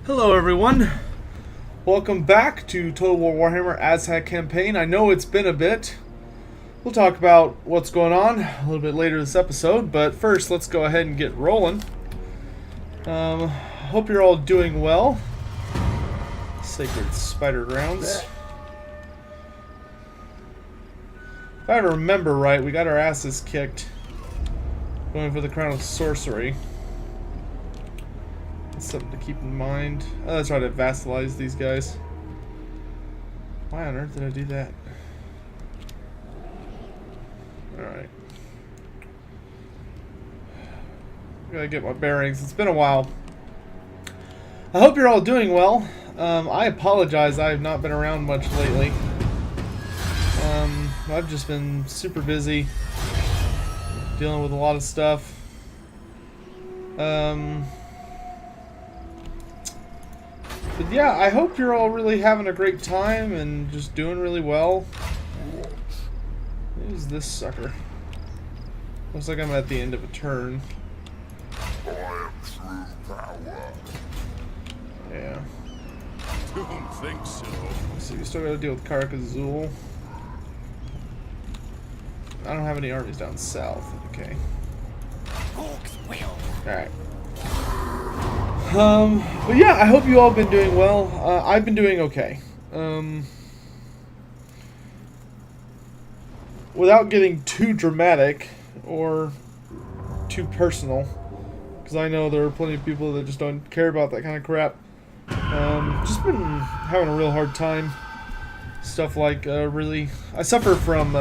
Hello everyone, welcome back to Total War Warhammer Azhag campaign. I know it's been a bit. We'll talk about what's going on a little bit later this episode, but first let's go ahead and get rolling. Hope you're all doing well. Sacred Spider Grounds. If I remember right, we got our asses kicked going for the Crown of Sorcery. Something to keep in mind. Oh, that's right, I vassalized these guys. Why on earth did I do that? Alright. Gotta get my bearings. It's been a while. I hope you're all doing well. I apologize, I have not been around much lately. I've just been super busy dealing with a lot of stuff. But yeah, I hope you're all really having a great time and just doing really well. Who's this sucker? Looks like I'm at the end of a turn. Yeah. Don't think so. So we still gotta deal with Karak-Azul. I don't have any armies down south. Okay. Alright. But yeah, I hope you all been doing well. I've been doing okay. Without getting too dramatic or too personal, because I know there are plenty of people that just don't care about that kind of crap. Just been having a real hard time. Stuff like, I suffer from,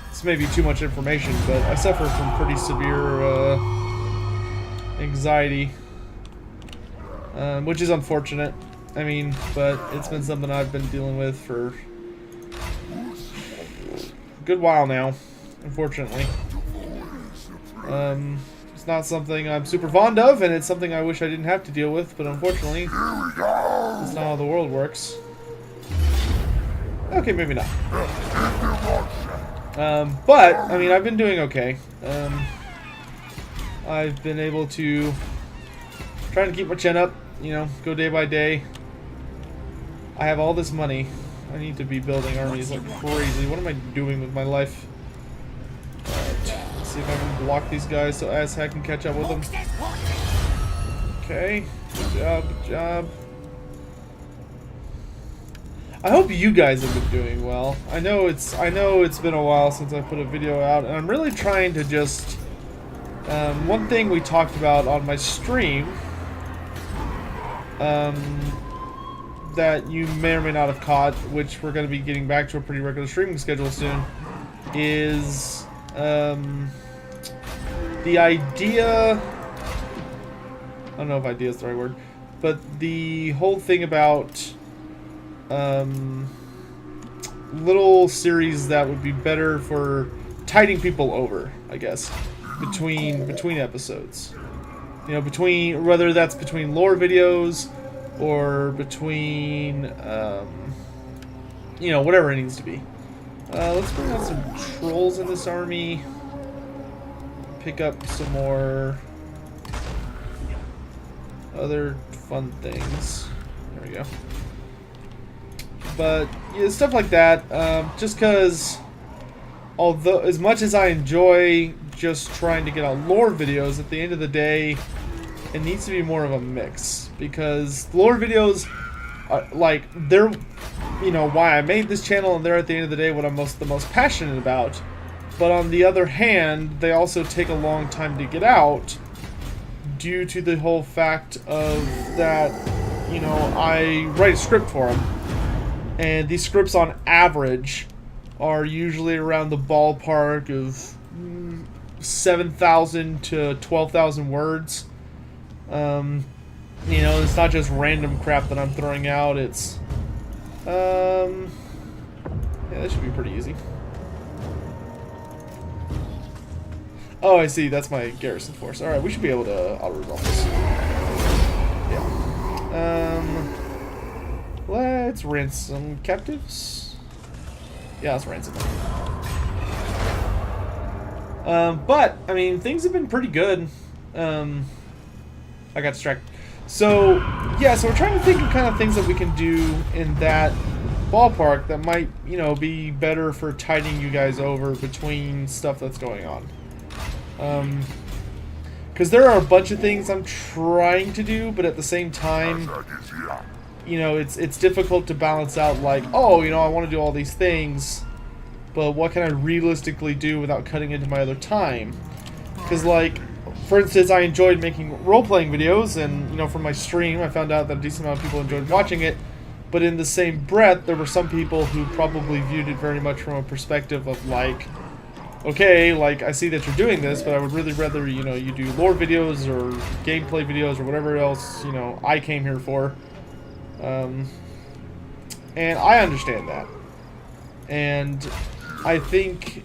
this may be too much information, but I suffer from pretty severe, anxiety. Which is unfortunate. I mean, but it's been something I've been dealing with for a good while now, unfortunately. It's not something I'm super fond of, and it's something I wish I didn't have to deal with, but unfortunately, that's not how the world works. Okay, maybe not. But, I mean, I've been doing okay. I've been able to trying to keep my chin up, you know, go day by day. I have all this money. I need to be building armies like crazy. What am I doing with my life? Alright, let's see if I can block these guys so Azhag can catch up with them. Okay, good job, good job. I hope you guys have been doing well. I know it's been a while since I put a video out, and I'm really trying to just one thing we talked about on my stream, that you may or may not have caught, which we're going to be getting back to a pretty regular streaming schedule soon, is the idea, I don't know if idea is the right word, but the whole thing about little series that would be better for tiding people over, I guess, between episodes. You know, between, whether that's between lore videos or between, you know, whatever it needs to be. Let's bring out some trolls in this army. Pick up some more other fun things. There we go. But, yeah, stuff like that, just because, although, as much as I enjoy just trying to get out lore videos, at the end of the day, it needs to be more of a mix, because lore videos are, like, they're, you know, why I made this channel, and they're at the end of the day what I'm the most passionate about. But on the other hand, they also take a long time to get out due to the whole fact of that, you know, I write a script for them, and these scripts on average are usually around the ballpark of 7,000 to 12,000 words. You know, it's not just random crap that I'm throwing out, it's, yeah, that should be pretty easy. Oh, I see, that's my garrison force. Alright, we should be able to auto-resolve this. Yeah. Let's ransom captives. Yeah, let's ransom them. But, I mean, things have been pretty good. I got distracted. So, yeah, so we're trying to think of kind of things that we can do in that ballpark that might, you know, be better for tiding you guys over between stuff that's going on. Because there are a bunch of things I'm trying to do, but at the same time, you know, it's difficult to balance out, like, oh, you know, I want to do all these things, but what can I realistically do without cutting into my other time? Because, like, for instance, I enjoyed making role-playing videos, and, you know, from my stream, I found out that a decent amount of people enjoyed watching it, but in the same breath, there were some people who probably viewed it very much from a perspective of, like, okay, like, I see that you're doing this, but I would really rather, you know, you do lore videos or gameplay videos or whatever else, you know, I came here for. And I understand that. And I think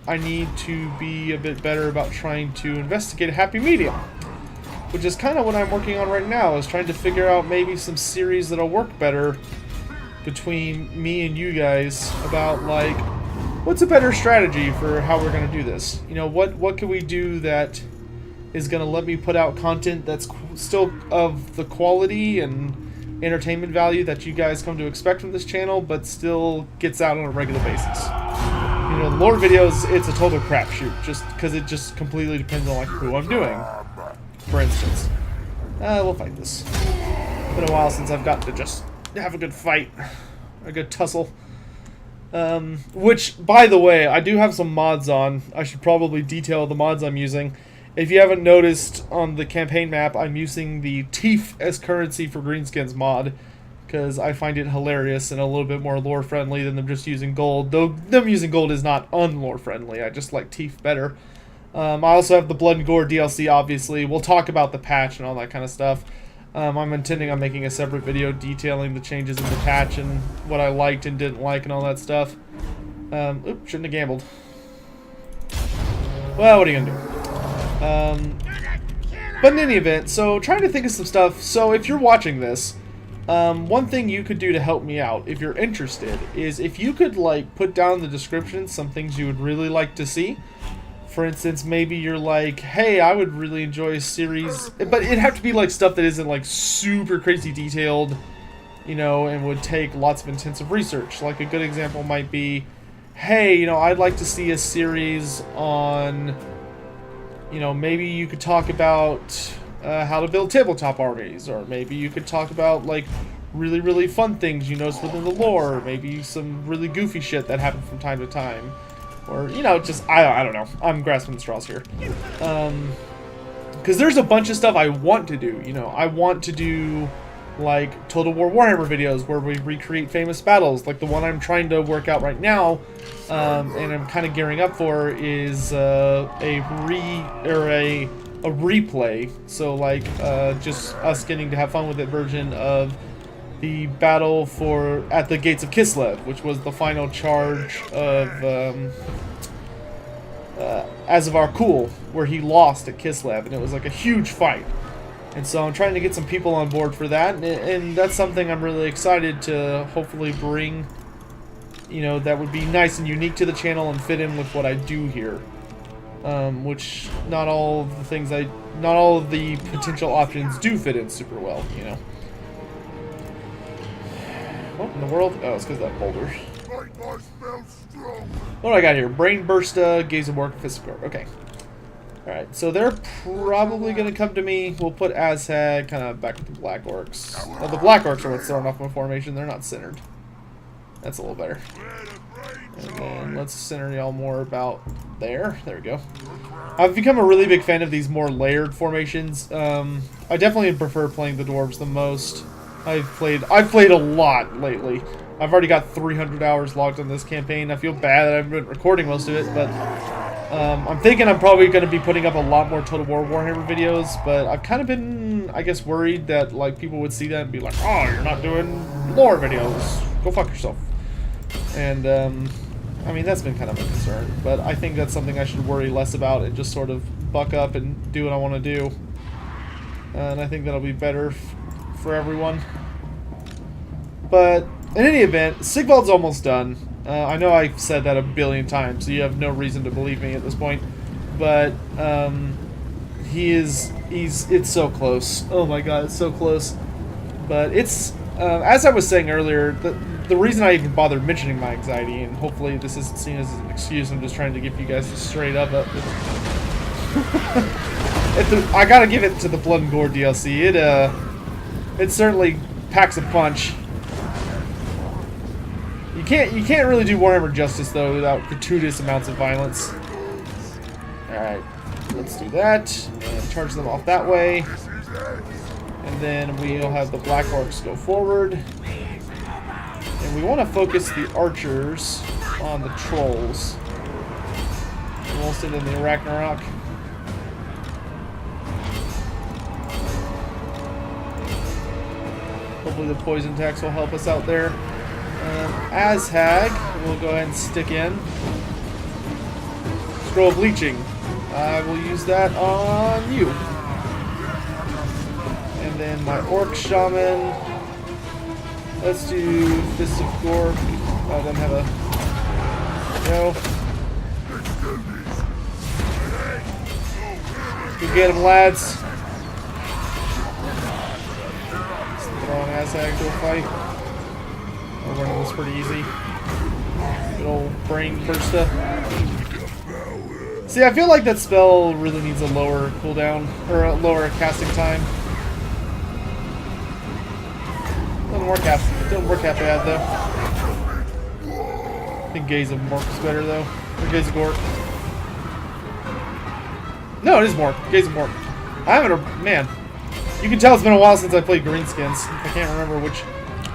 I need to be a bit better about trying to investigate a happy medium. Which is kind of what I'm working on right now, is trying to figure out maybe some series that'll work better between me and you guys about, like, what's a better strategy for how we're going to do this? You know, what can we do that is going to let me put out content that's still of the quality and entertainment value that you guys come to expect from this channel, but still gets out on a regular basis. You know, the lore videos, it's a total crapshoot, just because it just completely depends on, like, who I'm doing. For instance. We'll fight this. It's been a while since I've gotten to just have a good fight. A good tussle. Which, by the way, I do have some mods on. I should probably detail the mods I'm using. If you haven't noticed, on the campaign map, I'm using the Teef as currency for Greenskins mod, because I find it hilarious and a little bit more lore-friendly than them just using gold. Though them using gold is not un-lore-friendly. I just like Teef better. I also have the Blood and Gore DLC, obviously. We'll talk about the patch and all that kind of stuff. I'm intending on making a separate video detailing the changes in the patch and what I liked and didn't like and all that stuff. Oops, shouldn't have gambled. Well, what are you gonna do? But in any event, so trying to think of some stuff. So if you're watching this, one thing you could do to help me out, if you're interested, is if you could, like, put down in the description some things you would really like to see. For instance, maybe you're like, hey, I would really enjoy a series, but it'd have to be like stuff that isn't like super crazy detailed, you know, and would take lots of intensive research. Like a good example might be, hey, you know, I'd like to see a series on, you know, maybe you could talk about how to build tabletop armies, or maybe you could talk about, like, really, really fun things you notice within the lore, maybe some really goofy shit that happened from time to time. Or, you know, just, I don't know. I'm grasping the straws here. Because there's a bunch of stuff I want to do, you know. I want to do, like, Total War Warhammer videos where we recreate famous battles. Like the one I'm trying to work out right now, and I'm kind of gearing up for, is a replay. So, like, just us getting to have fun with it version of the battle at the Gates of Kislev, which was the final charge of Azhag, where he lost at Kislev, and it was like a huge fight. And so I'm trying to get some people on board for that, and that's something I'm really excited to hopefully bring, you know, that would be nice and unique to the channel and fit in with what I do here. Which not all of the potential options do fit in super well, you know. What in the world? Oh, it's because of that boulder. What do I got here? Brain Bursta, Gaze of Work, Fist of Gore. Okay. Alright, so they're probably going to come to me. We'll put Azhag kind of back with the Black Orcs. Well, the Black Orcs are what's thrown off my formation. They're not centered. That's a little better. And then let's center y'all more about there. There we go. I've become a really big fan of these more layered formations. I definitely prefer playing the Dwarves the most. I've played a lot lately. I've already got 300 hours logged on this campaign. I feel bad that I've been recording most of it, but I'm thinking I'm probably going to be putting up a lot more Total War Warhammer videos, but I've kind of been, I guess, worried that, like, people would see that and be like, oh, you're not doing lore videos. Go fuck yourself. And, I mean, that's been kind of a concern, but I think that's something I should worry less about and just sort of buck up and do what I want to do. And I think that'll be better for everyone. But in any event, Sigvald's almost done. I know I've said that a billion times, so you have no reason to believe me at this point. But it's so close. Oh my god, it's so close. But it's, as I was saying earlier, the reason I even bothered mentioning my anxiety, and hopefully this isn't seen as an excuse, I'm just trying to give you guys a straight up. I gotta give it to the Blood and Gore DLC. It certainly packs a punch. You can't really do Warhammer justice though without gratuitous amounts of violence. All right, let's do that and charge them off that way, and then we'll have the Black Orcs go forward, and we want to focus the archers on the trolls. We'll sit in the Ragnarok. Hopefully the poison tax will help us out there. Azhag, we'll go ahead and stick in. Scroll of Leeching. I will use that on you. And then my Orc Shaman. Let's do Fist of Gore. I don't have a... No. Go get him, lads. Throwing Azhag to a fight. We're running this pretty easy. Good old brain bursta. See, I feel like that spell really needs a lower cooldown, or a lower casting time. Doesn't work half bad though. I think Gaze of Mork is better though. Or Gaze of Gork. No, it is Mork. Gaze of Mork. I haven't, man. You can tell it's been a while since I played Greenskins. I can't remember which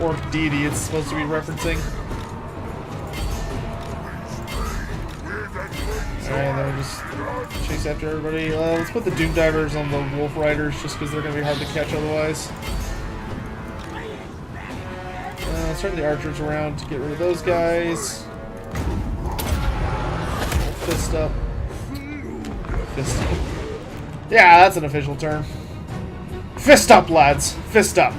orc deity it's supposed to be referencing. Alright, then we just chase after everybody. Let's put the Doom Divers on the Wolf Riders just because they're going to be hard to catch otherwise. Let's turn the archers around to get rid of those guys. Fist up. Fist up. Yeah, that's an official term. Fist up, lads. Fist up.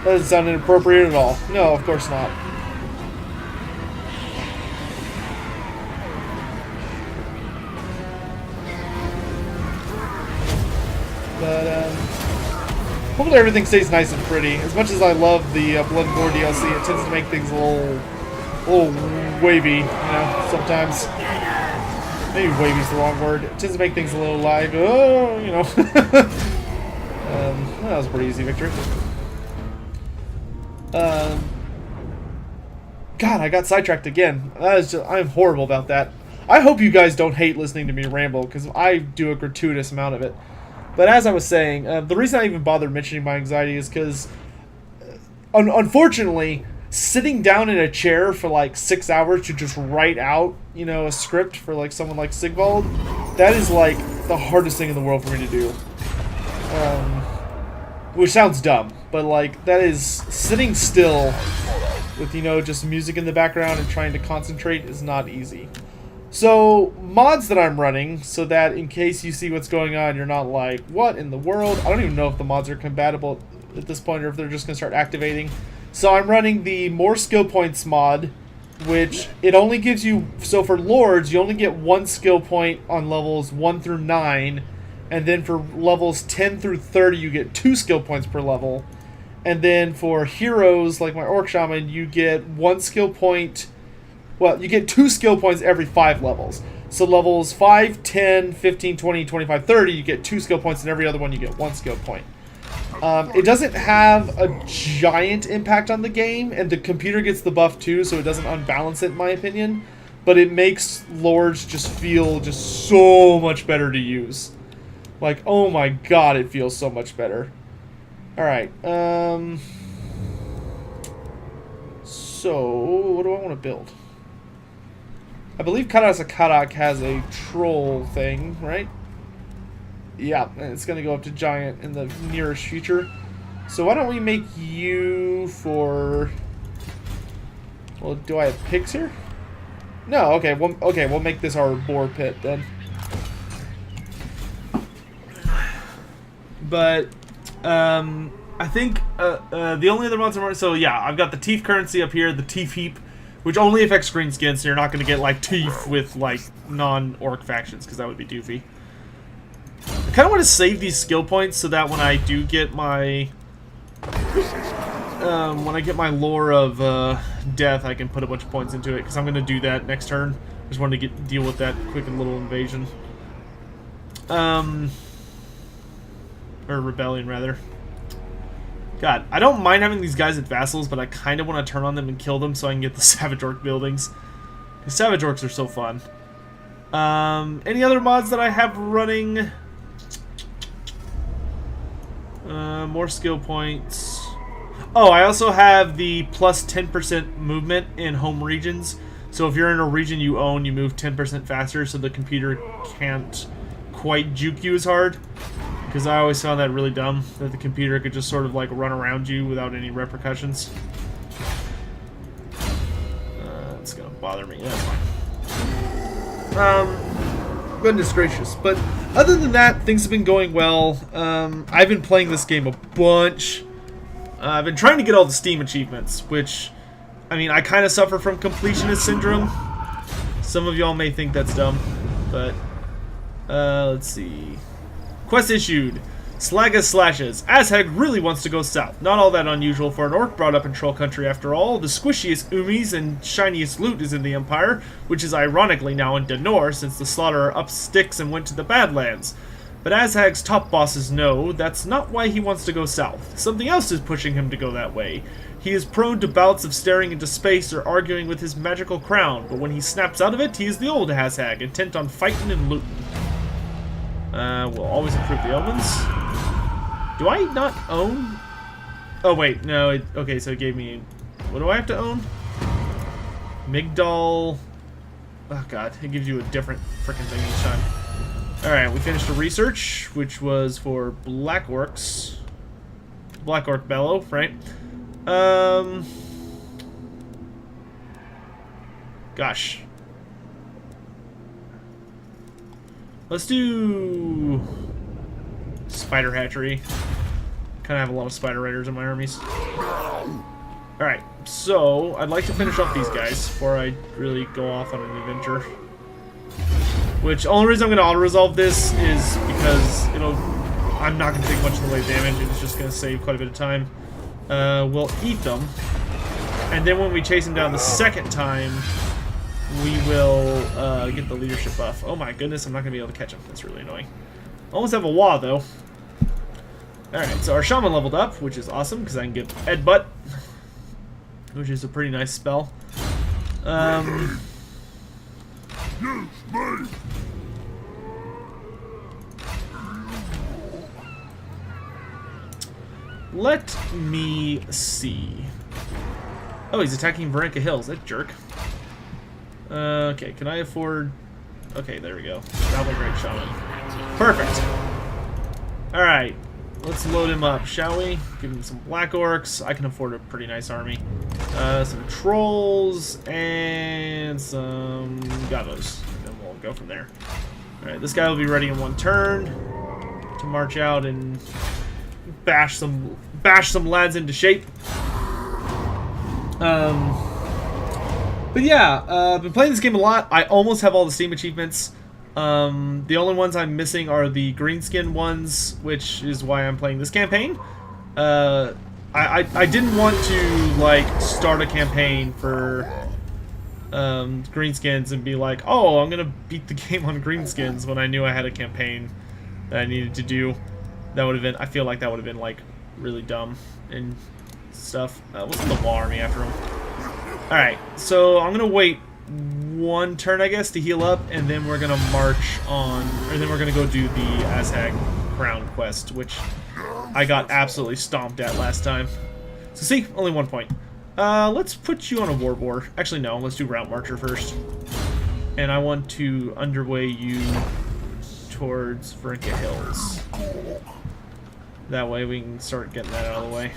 That doesn't sound inappropriate at all. No, of course not. But, hopefully everything stays nice and pretty. As much as I love the Blood and Gore DLC, it tends to make things a little wavy, you know, sometimes. Maybe wavy's the wrong word. It tends to make things a little like, oh, you know. That was a pretty easy victory. God, I got sidetracked again. That is just, I'm horrible about that. I hope you guys don't hate listening to me ramble, because I do a gratuitous amount of it. But as I was saying, the reason I even bothered mentioning my anxiety is because, unfortunately, sitting down in a chair for like 6 hours to just write out, you know, a script for like someone like Sigvald, that is like the hardest thing in the world for me to do. Which sounds dumb, but like that is sitting still with, you know, just music in the background and trying to concentrate is not easy. So mods that I'm running, so that in case you see what's going on, you're not like, what in the world? I don't even know if the mods are compatible at this point or if they're just gonna start activating. So I'm running the More Skill Points mod, which it only gives you, so for Lords, you only get 1 skill point on levels 1 through 9, and then for levels 10 through 30, you get 2 skill points per level. And then for heroes, like my Orc Shaman, you get 1 skill point, well, you get 2 skill points every 5 levels. So levels 5, 10, 15, 20, 25, 30, you get 2 skill points, and every other one you get 1 skill point. It doesn't have a giant impact on the game, and the computer gets the buff too, so it doesn't unbalance it in my opinion. But it makes Lords just feel just so much better to use. Like, oh my god, it feels so much better. Alright, so, what do I want to build? I believe Karasakarak has a troll thing, right? Yeah, and it's going to go up to giant in the nearest future. So why don't we make you for... Well, do I have pigs here? No, okay, we'll make this our boar pit then. But, I think, the only other mods I'm running... So, yeah, I've got the Teeth currency up here, the Teeth heap, which only affects green skins, so you're not going to get, like, Teeth with, like, non-orc factions, because that would be doofy. The kind of want to save these skill points so that when I do get my lore of death, I can put a bunch of points into it, because I'm going to do that next turn. Just wanted to deal with that quick and little invasion. Or rebellion, rather. God, I don't mind having these guys as vassals, but I kind of want to turn on them and kill them so I can get the Savage Orc buildings. The Savage Orcs are so fun. Any other mods that I have running? More skill points. Oh, I also have the plus 10% movement in home regions. So if you're in a region you own, you move 10% faster, so the computer can't quite juke you as hard. Because I always found that really dumb, that the computer could just sort of like run around you without any repercussions. It's gonna bother me. Yeah, that's fine. Goodness gracious. But other than that, things have been going well. I've been playing this game a bunch. I've been trying to get all the Steam achievements, which, I mean, I kind of suffer from completionist syndrome. Some of y'all may think that's dumb, but let's see. Quest issued. Slaga slashes. Azhag really wants to go south. Not all that unusual for an orc brought up in Troll Country after all. The squishiest umis and shiniest loot is in the Empire, which is ironically now in Denor, since the Slaughterer upped sticks and went to the Badlands. But Azhag's top bosses know that's not why he wants to go south. Something else is pushing him to go that way. He is prone to bouts of staring into space or arguing with his magical crown, but when he snaps out of it, he is the old Azhag, intent on fighting and looting. We'll always improve the omens. Do I not own? Oh wait, no. Okay, so it gave me. What do I have to own? Migdal. Oh god, it gives you a different freaking thing each time. All right, we finished a research, which was for Black Orcs. Black Orc Bellow, right? Gosh. Let's do Spider Hatchery. Kind of have a lot of Spider Raiders in my armies. Alright, so I'd like to finish off these guys before I really go off on an adventure. Which, only reason I'm going to auto-resolve this is because I'm not going to take much in the way of damage, and it's just going to save quite a bit of time. We'll eat them, and then when we chase them down the second time, we will get the leadership buff. Oh my goodness, I'm not going to be able to catch him. That's really annoying. Almost have a WAAAGH, though. Alright, so our Shaman leveled up, which is awesome, because I can get Headbutt, which is a pretty nice spell. Let me see. Oh, he's attacking Varenka Hills. That jerk. Okay, can I afford... Okay, there we go. Probably Great Shaman. Perfect. Alright, let's load him up, shall we? Give him some Black Orcs. I can afford a pretty nice army. Some Trolls, and some Gavos. Then we'll go from there. Alright, this guy will be ready in one turn to march out and bash some lads into shape. But yeah, I've been playing this game a lot. I almost have all the Steam achievements. The only ones I'm missing are the greenskin ones, which is why I'm playing this campaign. I didn't want to like start a campaign for greenskins and be like, oh, I'm gonna beat the game on greenskins when I knew I had a campaign that I needed to do. That would have been, I feel like that would have been like really dumb and stuff. What's the WAAAGH army after him? Alright, so I'm gonna wait one turn, I guess, to heal up, and then we're gonna march on, or then we're gonna go do the Azhag Crown quest, which I got absolutely stomped at last time. So see, only 1 point. Let's put you on a war board. Actually, no, let's do Route Marcher first. And I want to underway you towards Varenka Hills. That way we can start getting that out of the way.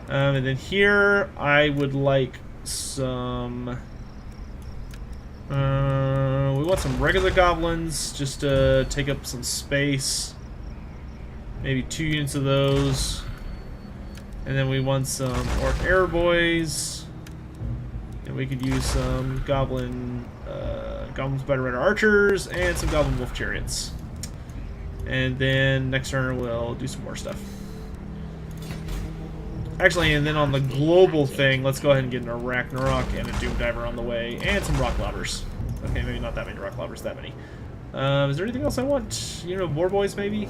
And then here, I would like some... we want some regular goblins, just to take up some space. Maybe 2 units of those. And then we want some Orc Air Boys. And we could use some Goblin Spider Rider Archers, and some Goblin Wolf Chariots. And then next turn we'll do some more stuff. Actually, and then on the global thing, let's go ahead and get an Ragnarok and a Doom Diver on the way, and some Rock Lobbers. Okay, maybe not that many Rock Lobbers, that many. Is there anything else I want? Unit of War Boys, maybe?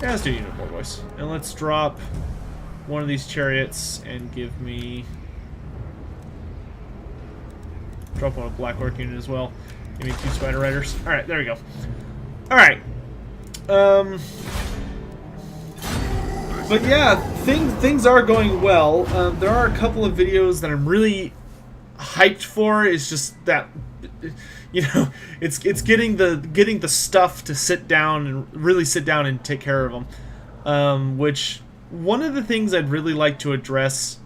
Yeah, let's do Unit of War Boys. And let's drop one of these chariots and give me... Drop one of Black Orc unit as well. Give me 2 Spider Riders. Alright, there we go. Alright. But yeah, things are going well. There are a couple of videos that I'm really hyped for. It's just that, you know, it's getting the stuff to sit down and really sit down and take care of them. Which one of the things I'd really like to address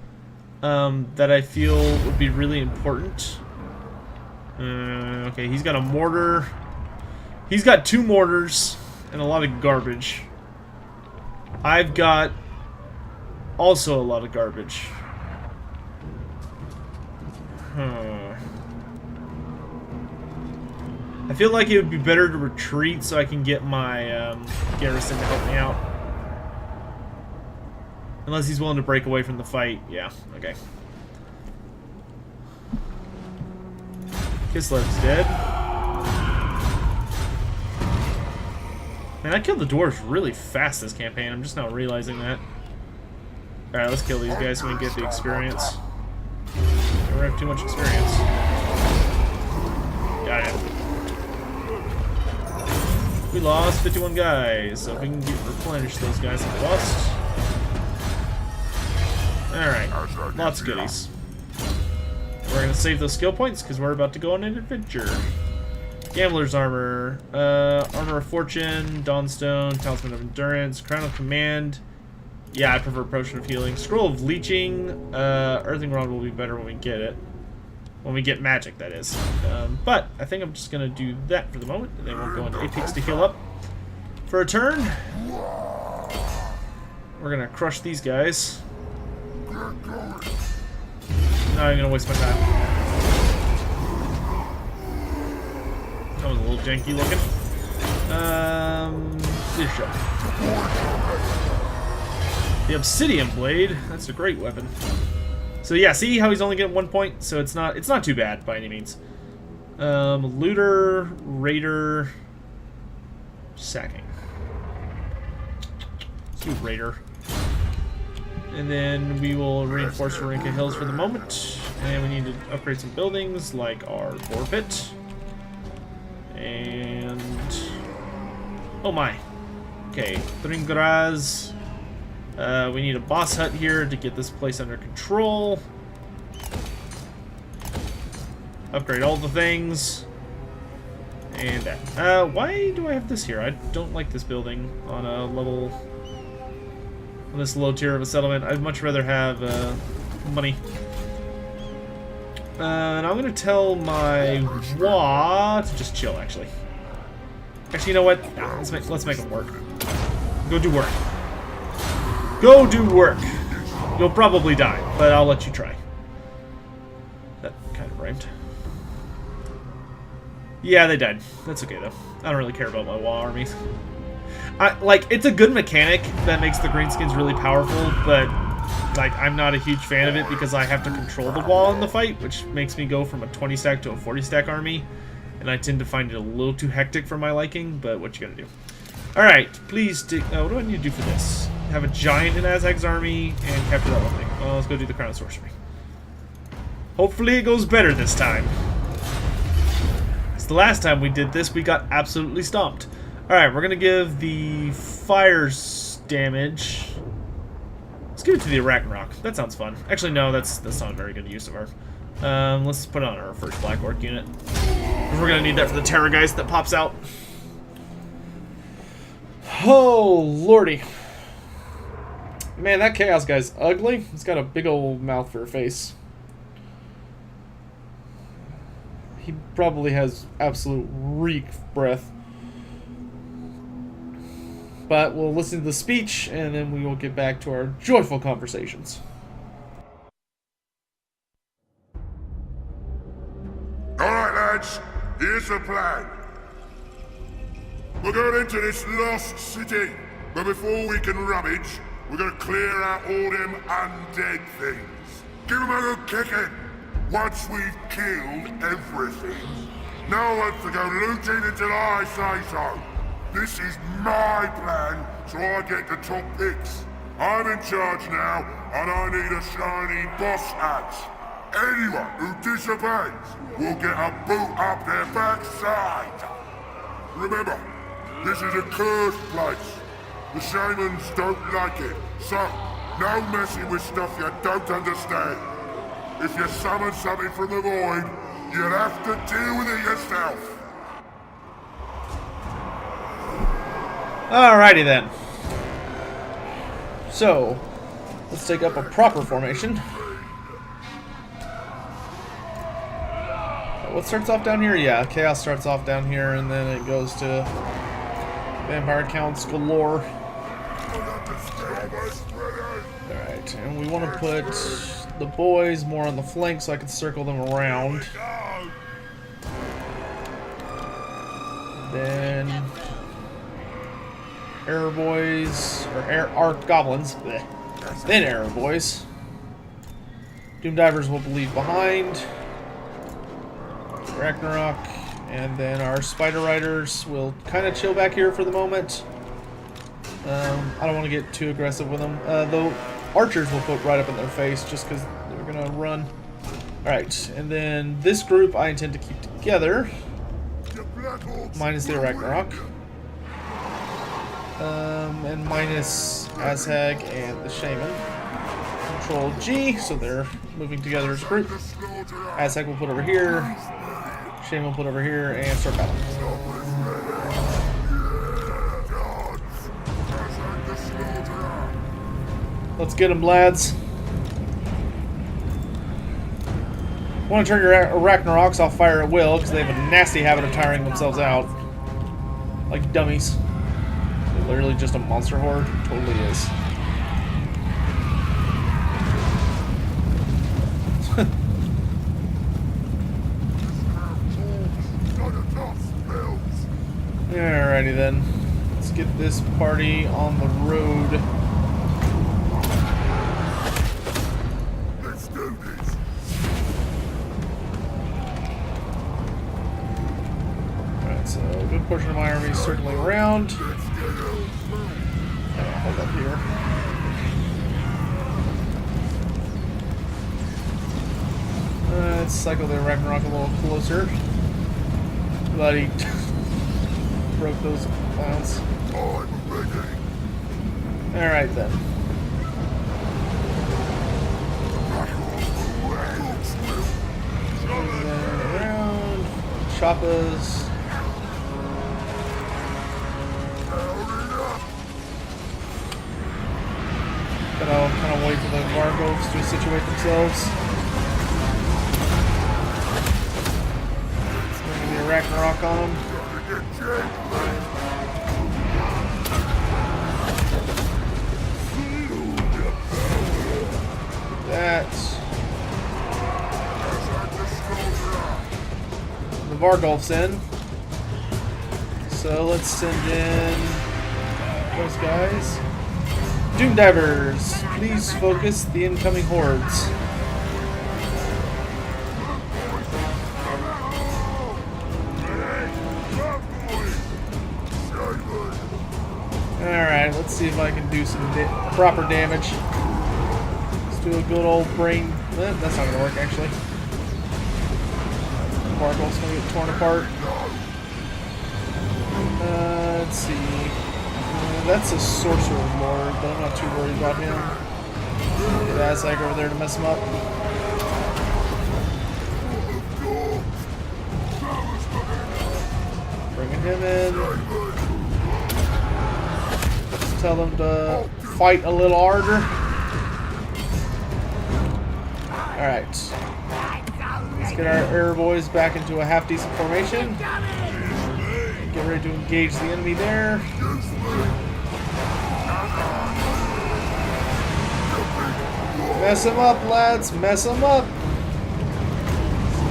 that I feel would be really important. Okay, he's got a mortar. He's got 2 mortars and a lot of garbage. I've got also a lot of garbage. I feel like it would be better to retreat so I can get my garrison to help me out. Unless he's willing to break away from the fight. Yeah, okay. Kislev's dead. Man, I killed the dwarves really fast this campaign. I'm just now realizing that. Alright, let's kill these guys so we can get the experience. We don't have too much experience. Got it. We lost 51 guys, so if we can replenish those guys that we lost. Alright, lots of goodies. We're going to save those skill points because we're about to go on an adventure. Gambler's Armor, Armor of Fortune, Dawnstone, Talisman of Endurance, Crown of Command. Yeah, I prefer Potion of Healing. Scroll of Leeching, Earthing Rod will be better when we get it. When we get magic, that is. But I think I'm just going to do that for the moment, and then we'll go into Apex to heal up. For a turn, we're going to crush these guys. Not even going to waste my time. That was a little janky looking. Bishop. The Obsidian Blade. That's a great weapon. So yeah, see how he's only getting 1 point? So it's not too bad by any means. Looter, Raider, Sacking. Let's do Raider. And then we will reinforce Varinka Hills for the moment. And we need to upgrade some buildings like our Boar Pit. And... oh my. Okay, Thringraz. We need a boss hut here to get this place under control. Upgrade all the things. And that. Why do I have this here? I don't like this building on a level... on this low tier of a settlement. I'd much rather have money. And I'm gonna tell my WAAAGH to just chill. Actually, you know what? Nah, let's make them work. Go do work. Go do work. You'll probably die, but I'll let you try. That kind of rhymed. Yeah, they died. That's okay though. I don't really care about my WAAAGH armies. Like, it's a good mechanic that makes the greenskins really powerful, but like, I'm not a huge fan of it because I have to control the wall in the fight, which makes me go from a 20 stack to a 40 stack army, and I tend to find it a little too hectic for my liking, but what you gonna do? Alright, please take... what do I need to do for this? Have a giant in Azhag's army and capture that one thing. Well, let's go do the Crown of Sorcery. Hopefully it goes better this time. Because the last time we did this, we got absolutely stomped. Alright, we're gonna give the fires damage. Let's give it to the Ragnarok. That sounds fun. Actually, no, that's not a very good use of our. Let's put on our first Black Orc unit. Because we're gonna need that for the Terror Geist that pops out. Oh, lordy. Man, that Chaos guy's ugly. He's got a big old mouth for a face. He probably has absolute reek breath. But we'll listen to the speech, and then we will get back to our joyful conversations. Alright, lads. Here's the plan. We're going into this lost city, but before we can rummage, we're gonna clear out all them undead things. Give them a good kicking. Once we've killed everything, no one's to go looting until I say so. This is my plan, so I get the top picks. I'm in charge now, and I need a shiny boss hat. Anyone who disobeys will get a boot up their backside. Remember, this is a cursed place. The shamans don't like it, so no messing with stuff you don't understand. If you summon something from the void, you'll have to deal with it yourself. Alrighty then. So, let's take up a proper formation. What starts off down here? Yeah, Chaos starts off down here, and then it goes to Vampire Counts galore. Alright, and we want to put the boys more on the flank so I can circle them around. Then Error Boys, or Arc Goblins. Bleh. Then Error Boys. Doom Divers will leave behind. Ragnarok, and then our Spider Riders will kind of chill back here for the moment. I don't want to get too aggressive with them. The Archers will put right up in their face just because they're going to run. Alright, and then this group I intend to keep together. Minus the Ragnarok. And minus Azhag and the Shaman. Control G, so they're moving together as a group. Azhag will put over here. Shaman will put over here and start battle. Let's get them, lads. Want to turn your Ragnaroks, I'll fire at will, because they have a nasty habit of tiring themselves out. Like dummies. They're literally just a monster horde. Totally is. Alrighty then. Let's get this party on the road. Let's do this. Alright, so a good portion of my army is circling around. Hold up here. Let's cycle the Ragnarok a little closer. Bloody broke those clowns. Alright then. Around. Choppas. Gotta kind of wait for the Vargolfs to situate themselves. Maybe a Ragnarok on them. That. The Vargolf's in. So let's send in those guys. Doom Divers, please focus the incoming hordes. Alright, let's see if I can do some proper damage. Let's do a good old brain. That's not going to work, actually. Vargolf's going to get torn apart. Let's see. That's a Sorcerer Lord, but I'm not too worried about him. Get Azhag over there to mess him up. Bringing him in. Just tell them to fight a little harder. Alright. Let's get our Air Boys back into a half-decent formation. Get ready to engage the enemy there. Mess him up, lads. Mess him up.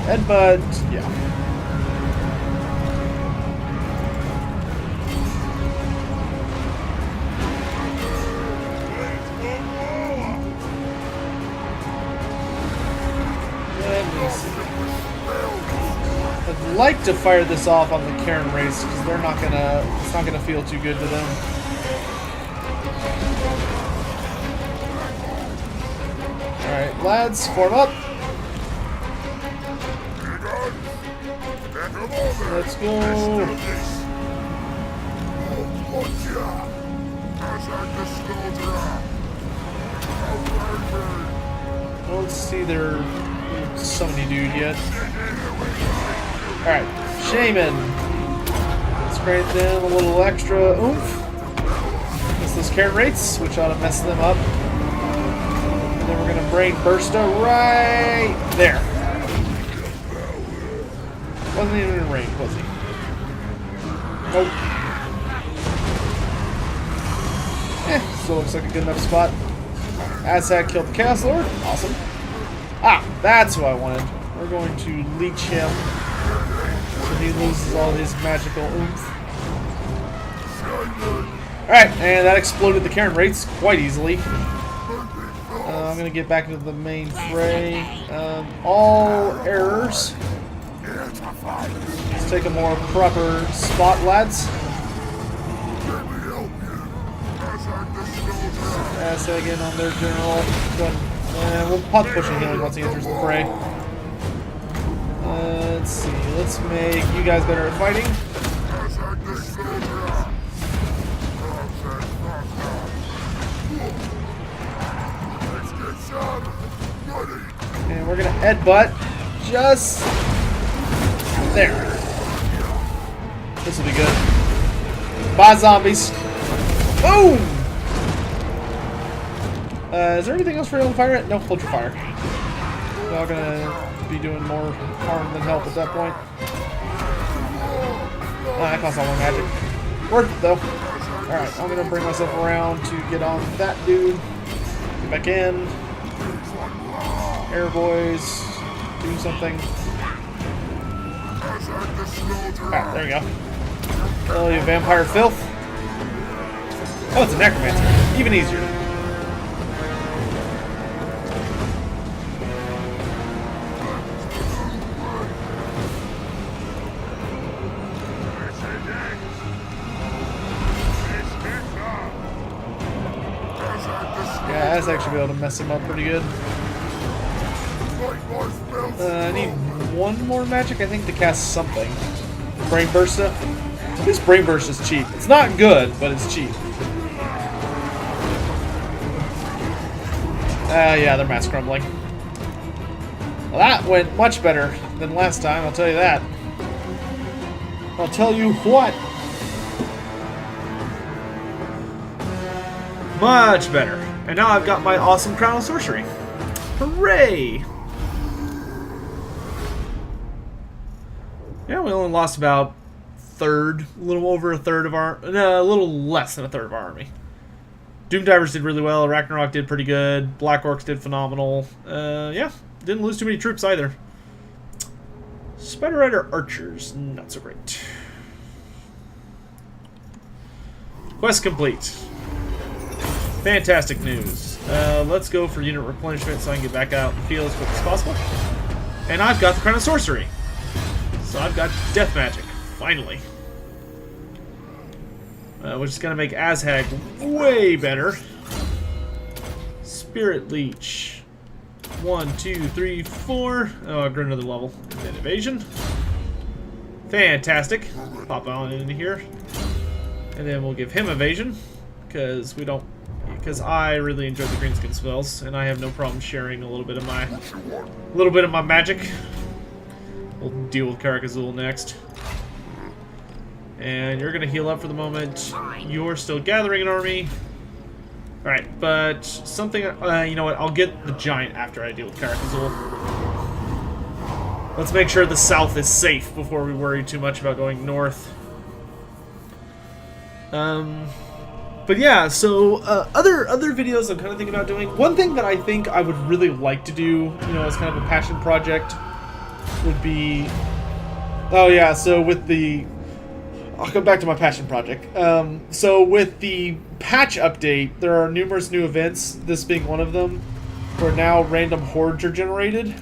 Headbutt. Yeah. like to fire this off on the Karen race because they're not gonna. It's not gonna feel too good to them. All right, lads, form up. Let's go. I don't see their summoning dude yet. Alright, Shaman. Let's grant them a little extra oomph. Miss those Karen rates, which ought to mess them up. And then we're going to brain Bursta right there. Wasn't even in range, was he? Nope. Still looks like a good enough spot. Azhag killed the Chaos Lord. Awesome. Ah, that's who I wanted. We're going to leech him so he loses all his magical oomph. Alright, and that exploded the Karen rates quite easily. I'm going to get back into the main fray. All errors. Let's take a more proper spot, lads. Azhag in on their general. We'll pot push a healing once he enters the fray. Let's see. Let's make you guys better at fighting. And we're gonna headbutt just there. This will be good. Bye, zombies. Boom! Is there anything else for you to fire at? No, hold your fire. We're all gonna be doing more harm than help at that point. That costs all my magic. Worth it though. Alright, I'm gonna bring myself around to get on that dude. Get back in. Air boys. Do something. Alright, there we go. Oh, you vampire filth. Oh, it's a necromancer. Even easier. Yeah, Azhag should be able to mess him up pretty good. I need one more magic, I think, to cast something. Brain Bursta. At least Brain Burst is cheap. It's not good, but it's cheap. Yeah, they're mass crumbling. Well, that went much better than last time, I'll tell you that. I'll tell you what. Much better. And now I've got my awesome Crown of Sorcery. Hooray! Yeah, we only lost about a little over a third of our, no, a little less than a third of our army. Doom Divers did really well, Ragnarok did pretty good, Black Orcs did phenomenal. Yeah, didn't lose too many troops either. Spider Rider Archers, not so great. Quest complete. Fantastic news. Let's go for unit replenishment so I can get back out in the field as quick as possible. And I've got the Crown of Sorcery. So I've got Death Magic, finally. Which is going to make Azhag way better. Spirit Leech. 1, 2, 3, 4. Oh, I grew another level. And then Evasion. Fantastic. Pop on into here. And then we'll give him Evasion. Because we don't... Because I really enjoy the greenskin spells, and I have no problem sharing a little bit of my magic. We'll deal with Karakazul next. And you're gonna heal up for the moment. You're still gathering an army. Alright, but something, you know what, I'll get the giant after I deal with Karakazul. Let's make sure the south is safe before we worry too much about going north. But yeah, so other videos I'm kind of thinking about doing. One thing that I think I would really like to do, you know, as kind of a passion project, would be... Oh yeah, so with the... I'll come back to my passion project. So with the patch update, there are numerous new events, this being one of them, where now random hordes are generated.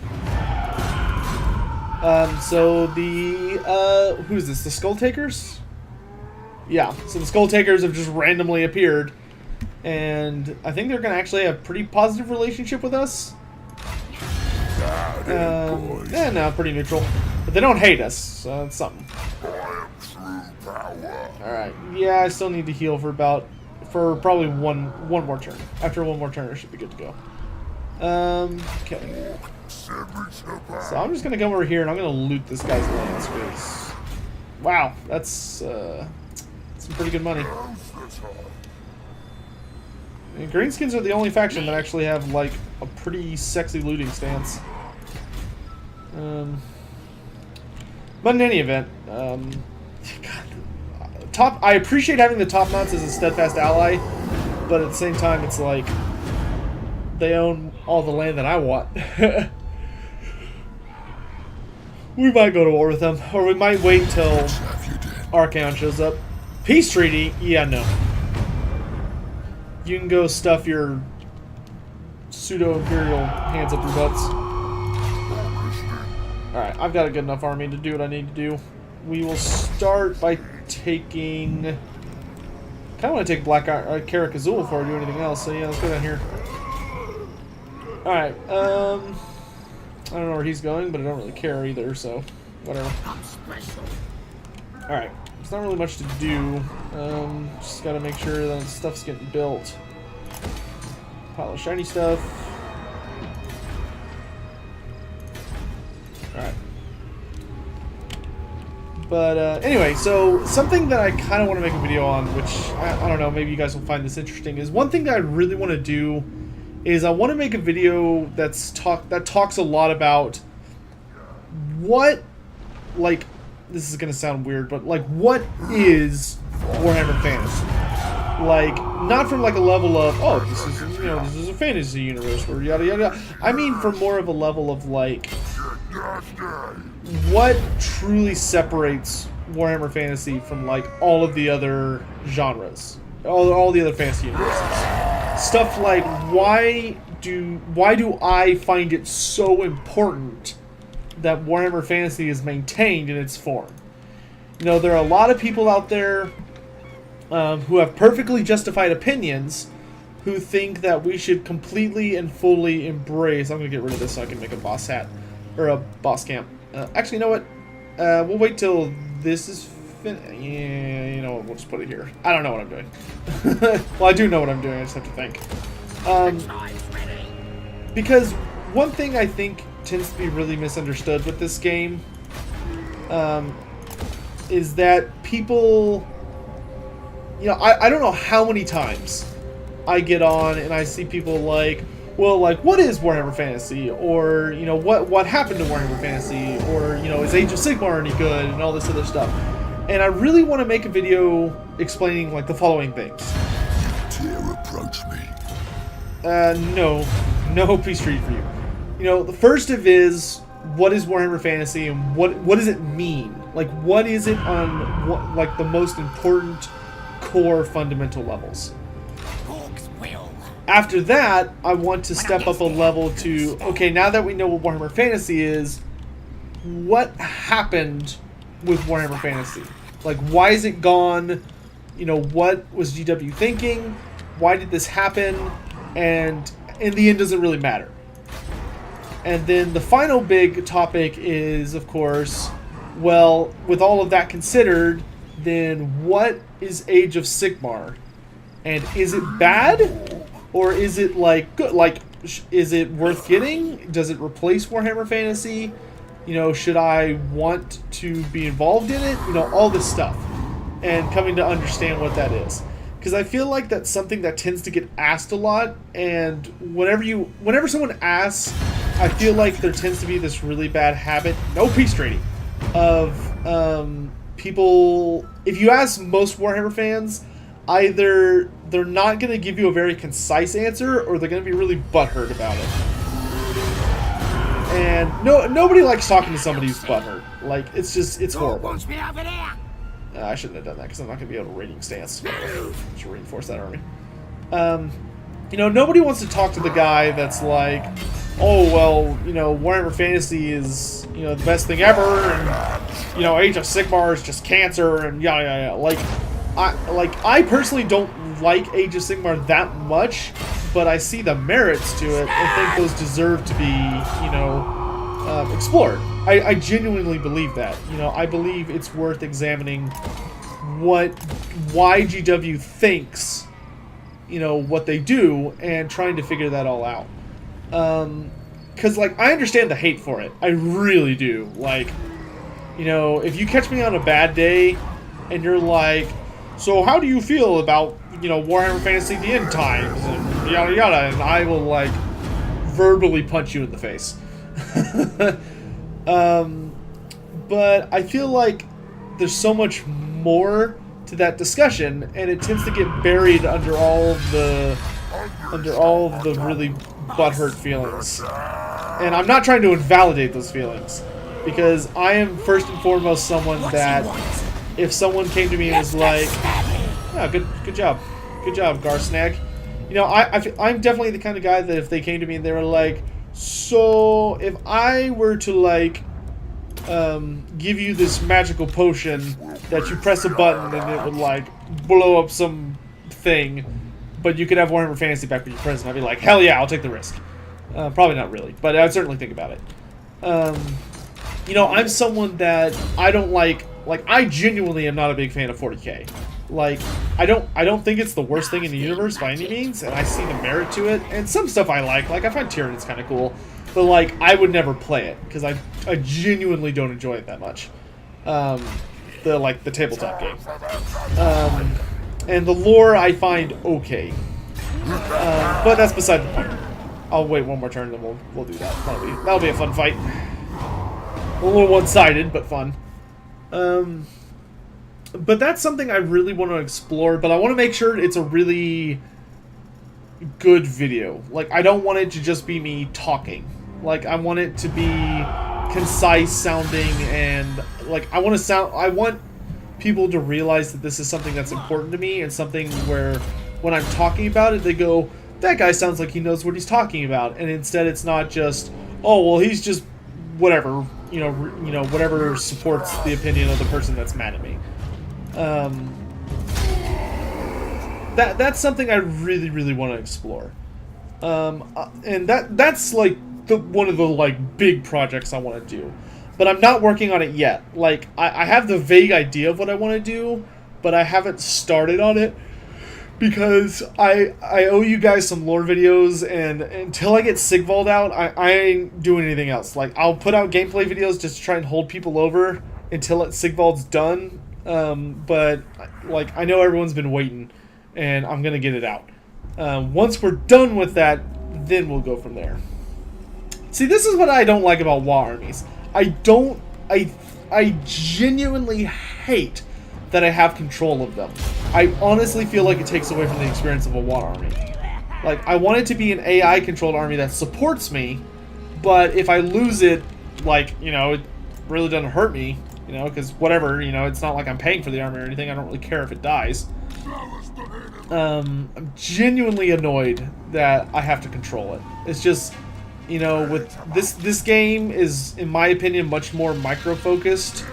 So the, who is this? The Skull Takers? Yeah, so the Skull Takers have just randomly appeared. And I think they're going to actually have a pretty positive relationship with us. Yeah, no, pretty neutral. But they don't hate us, so that's something. Alright, yeah, I still need to heal for probably one more turn. After one more turn, I should be good to go. Okay. So I'm just gonna come over here and I'm gonna loot this guy's lands, because wow, that's some pretty good money. And Greenskins are the only faction that actually have like a pretty sexy looting stance. But in any event, God, I appreciate having the top knots as a steadfast ally, but at the same time, it's like they own all the land that I want. We might go to war with them, or we might wait until Archaon shows up. Peace treaty? Yeah, no. You can go stuff your pseudo-imperial hands up your butts. Alright, I've got a good enough army to do what I need to do. We will start by taking... I kind of want to take Black Karak Azul before I do anything else, so yeah, let's go down here. Alright, I don't know where he's going, but I don't really care either, so whatever. Alright, there's not really much to do. Just gotta make sure that stuff's getting built. Pile of shiny stuff. Alright. But anyway, so something that I kind of want to make a video on, which I don't know, maybe you guys will find this interesting, is one thing that I really want to do is I want to make a video that talks a lot about what, like, this is going to sound weird, but like, what is Warhammer Fantasy? Like, not from like a level of, oh, this is, you know, this is a fantasy universe where yada yada yada. I mean from more of a level of like, what truly separates Warhammer Fantasy from like all of the other genres, all the other fantasy universes. Stuff like, why do I find it so important that Warhammer Fantasy is maintained in its form? You know, there are a lot of people out there who have perfectly justified opinions who think that we should completely and fully embrace... I'm going to get rid of this so I can make a boss hat. Or a boss camp. Actually, you know what? We'll wait till this is finished. Yeah, you know what? We'll just put it here. I don't know what I'm doing. Well, I do know what I'm doing. I just have to think. Because one thing I think tends to be really misunderstood with this game is that people... You know, I don't know how many times I get on and I see people like, well, like, what is Warhammer Fantasy? Or, you know, what happened to Warhammer Fantasy? Or, you know, is Age of Sigmar any good? And all this other stuff. And I really want to make a video explaining, like, the following things. Dare approach me? No peace treaty for you. You know, the first of is, what is Warhammer Fantasy and what does it mean? Like, what is it on, what, like, the most important core fundamental levels? After that, I want to step up a level to, okay, now that we know what Warhammer Fantasy is, what happened with Warhammer Fantasy? Like, why is it gone? You know, what was GW thinking? Why did this happen? And in the end, does it really matter? And then the final big topic is, of course, well, with all of that considered, then what is Age of Sigmar? And is it bad? Or is it like good? Like, is it worth getting? Does it replace Warhammer Fantasy? You know, should I want to be involved in it? You know, all this stuff. And coming to understand what that is. Because I feel like that's something that tends to get asked a lot. And whenever someone asks, I feel like there tends to be this really bad habit, no peace treaty, of people, if you ask most Warhammer fans, either they're not going to give you a very concise answer, or they're going to be really butthurt about it. And nobody likes talking to somebody who's butthurt. Like, it's horrible. I shouldn't have done that, because I'm not going to be able to raiding stance. Just reinforce that army. You know, nobody wants to talk to the guy that's like, oh, well, you know, Warhammer Fantasy is, you know, the best thing ever, and, you know, Age of Sigmar is just cancer, and yada, yada, yada. I personally don't like Age of Sigmar that much, but I see the merits to it, and think those deserve to be, you know, explored. I genuinely believe that. You know, I believe it's worth examining why GW thinks, you know, what they do, and trying to figure that all out. Because, like, I understand the hate for it. I really do. Like, you know, if you catch me on a bad day, and you're like, so how do you feel about, you know, Warhammer Fantasy the End Times, and yada yada, and I will, like, verbally punch you in the face. But I feel like there's so much more to that discussion, and it tends to get buried under all of the really butthurt feelings. And I'm not trying to invalidate those feelings, because I am first and foremost someone that, if someone came to me and was like, "Yeah, good job, Garsnag," you know, I'm definitely the kind of guy that if they came to me and they were like, "So if I were to, like, give you this magical potion that you press a button and it would, like, blow up some thing, but you could have Warhammer Fantasy back when you're present," I'd be like, hell yeah, I'll take the risk. Probably not really, but I'd certainly think about it. You know, I'm someone that I don't like, I genuinely am not a big fan of 40k. Like, I don't think it's the worst thing in the universe by any means, and I see the merit to it, and some stuff I like I find Tyrannid's kind of cool, but, like, I would never play it, because I genuinely don't enjoy it that much. The tabletop game. And the lore I find okay. But that's beside the point. I'll wait one more turn, then we'll do that. That'll be a fun fight. A little one-sided, but fun. But that's something I really want to explore, but I want to make sure it's a really good video. Like, I don't want it to just be me talking. Like, I want it to be concise sounding, and, like, I want people to realize that this is something that's important to me, and something where when I'm talking about it, they go, that guy sounds like he knows what he's talking about. And instead it's not just, oh, well, he's just whatever, you know, whatever supports the opinion of the person that's mad at me. That's something I really, really want to explore. And that's like one of the, like, big projects I want to do. But I'm not working on it yet. Like, I have the vague idea of what I want to do, but I haven't started on it, because I owe you guys some lore videos, and until I get Sigvald out, I ain't doing anything else. Like, I'll put out gameplay videos just to try and hold people over until Sigvald's done. But, like, I know everyone's been waiting, and I'm gonna get it out. Once we're done with that, then we'll go from there. See, this is what I don't like about WAAAGH armies. I genuinely hate that I have control of them. I honestly feel like it takes away from the experience of a WAAAGH army. Like, I want it to be an AI-controlled army that supports me, but if I lose it, like, you know, it really doesn't hurt me, you know, because whatever, you know, it's not like I'm paying for the army or anything. I don't really care if it dies. I'm genuinely annoyed that I have to control it. It's just, you know, with this game is, in my opinion, much more micro-focused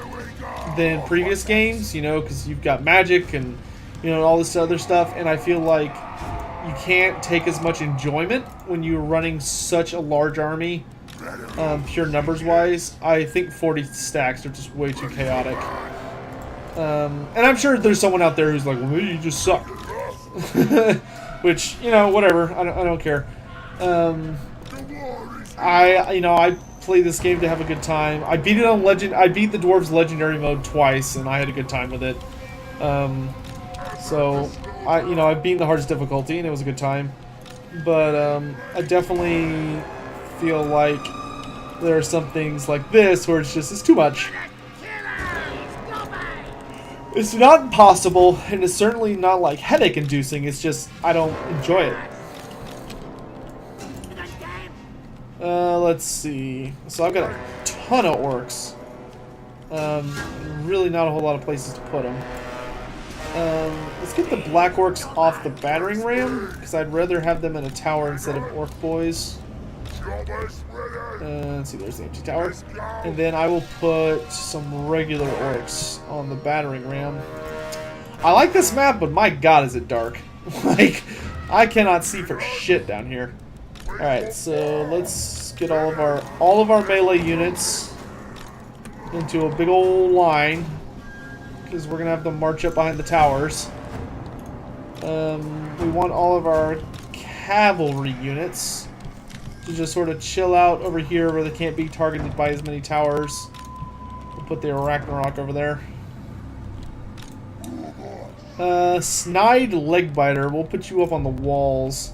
than previous games, you know, because you've got magic and, you know, all this other stuff, and I feel like you can't take as much enjoyment when you're running such a large army, pure numbers-wise. I think 40 stacks are just way too chaotic. And I'm sure there's someone out there who's like, well, maybe you just suck. Which, you know, whatever, I don't care. I play this game to have a good time. I beat it on I beat the Dwarves Legendary mode twice, and I had a good time with it. So I've beaten the hardest difficulty, and it was a good time. But I definitely feel like there are some things like this where it's too much. It's not impossible, and it's certainly not, like, headache-inducing. It's just, I don't enjoy it. Let's see. So I've got a ton of orcs. Really not a whole lot of places to put them. Let's get the black orcs off the battering ram, because I'd rather have them in a tower instead of orc boys. Choppers ready. Let's see, there's the empty tower. And then I will put some regular orcs on the battering ram. I like this map, but my god is it dark. Like, I cannot see for shit down here. Alright, so let's get all of our melee units into a big old line, because we're gonna have them march up behind the towers. We want all of our cavalry units to just sort of chill out over here where they can't be targeted by as many towers. We'll put the Ragnarok over there. Snide Legbiter, we'll put you up on the walls.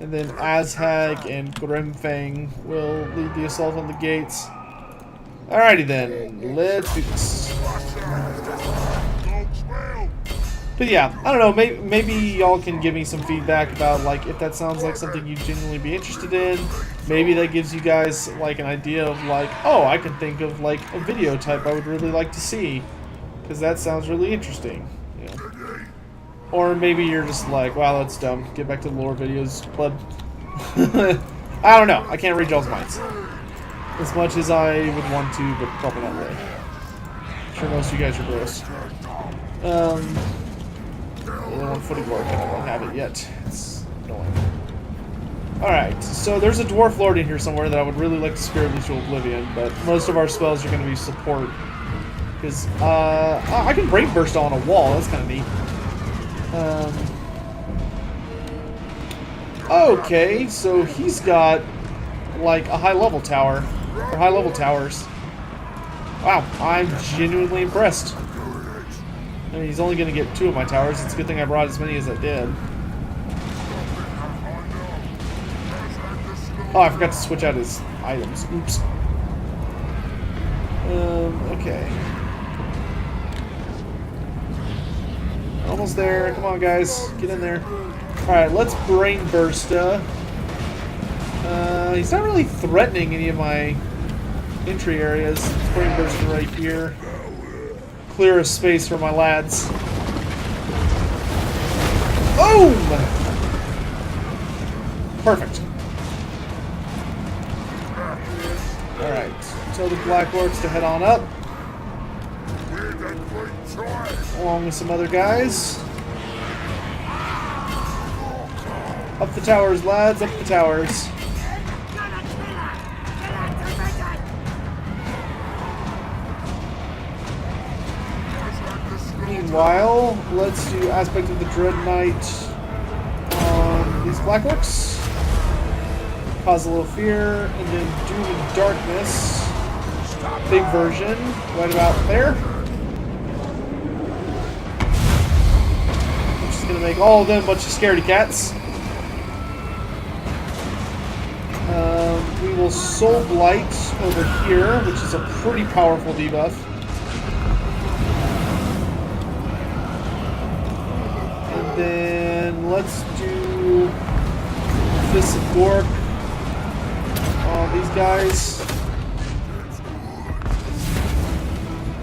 And then Azhag and Grimfang will lead the assault on the gates. Alrighty then, let's do this. But yeah, I don't know, maybe y'all can give me some feedback about like if that sounds like something you'd genuinely be interested in. Maybe that gives you guys like an idea of like, oh, I can think of like a video type I would really like to see, because that sounds really interesting. You know? Or maybe you're just like, wow, that's dumb. Get back to the lore videos, bud. I don't know. I can't read y'all's minds as much as I would want to, but probably not really. I'm sure most of you guys are gross. The one footy work, and I don't have it yet. It's annoying. Alright, so there's a dwarf lord in here somewhere that I would really like to spirit into oblivion, but most of our spells are going to be support. Because, I can Brave Burst on a wall, that's kind of neat. Okay, so he's got, like, a high-level tower. Or high-level towers. Wow, I'm genuinely impressed. I mean, he's only going to get 2 of my towers. It's a good thing I brought as many as I did. Oh, I forgot to switch out his items. Oops. Okay. Almost there. Come on, guys. Get in there. Alright, let's Brain Bursta. He's not really threatening any of my entry areas. Let's Brain Bursta right here. Clear a space for my lads. Boom! Perfect. Alright, tell the Black Orcs to head on up. Along with some other guys. Up the towers, lads, up the towers. Meanwhile, let's do Aspect of the Dread Knight on these Black Orcs. Cause a little fear, and then Doom and Darkness. Big version, right about there. Which is going to make all of them a bunch of scaredy cats. We will Soul Blight over here, which is a pretty powerful debuff. And then let's do Fist of Gork on these guys.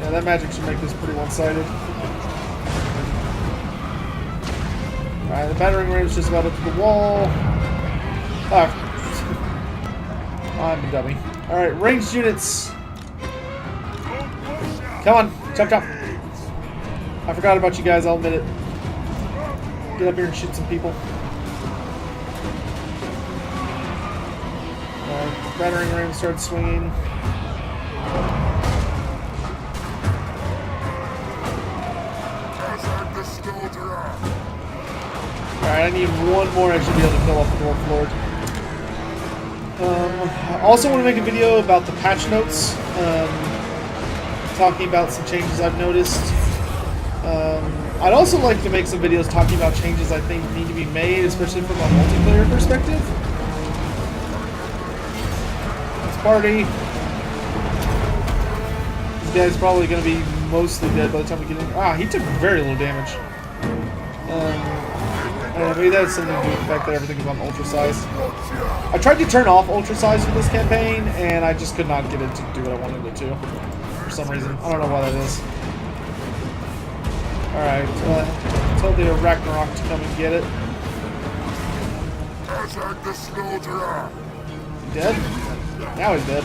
Yeah, that magic should make this pretty one-sided. Alright, the battering ram is just about up to the wall. Ah. I'm a dummy. Alright, ranged units. Come on, chop chop. I forgot about you guys, I'll admit it. Get up here and shoot some people. Alright, battering ram starts swinging. Alright, I need one more. I should be able to kill off the Dwarf Lord. I also want to make a video about the patch notes, talking about some changes I've noticed. I'd also like to make some videos talking about changes I think need to be made, especially from a multiplayer perspective. Let's party. This guy's probably going to be mostly dead by the time we get in. Ah, he took very little damage. I don't know, maybe that has something to do with the fact that everything is on ultra size. I tried to turn off ultra size for this campaign, and I just could not get it to do what I wanted it to. For some reason. I don't know why that is. Alright, tell the Ragnarok to come and get it. Dead? Now he's dead.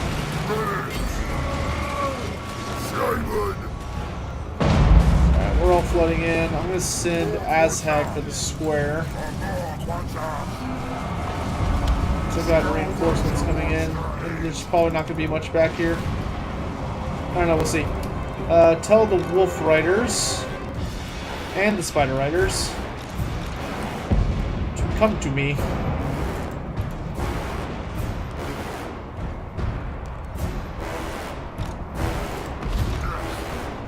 Alright, we're all flooding in. I'm going to send Azhag for the square. So I've got reinforcements coming in. And there's probably not going to be much back here. I don't know, we'll see. Tell the wolf riders and the spider riders to come to me.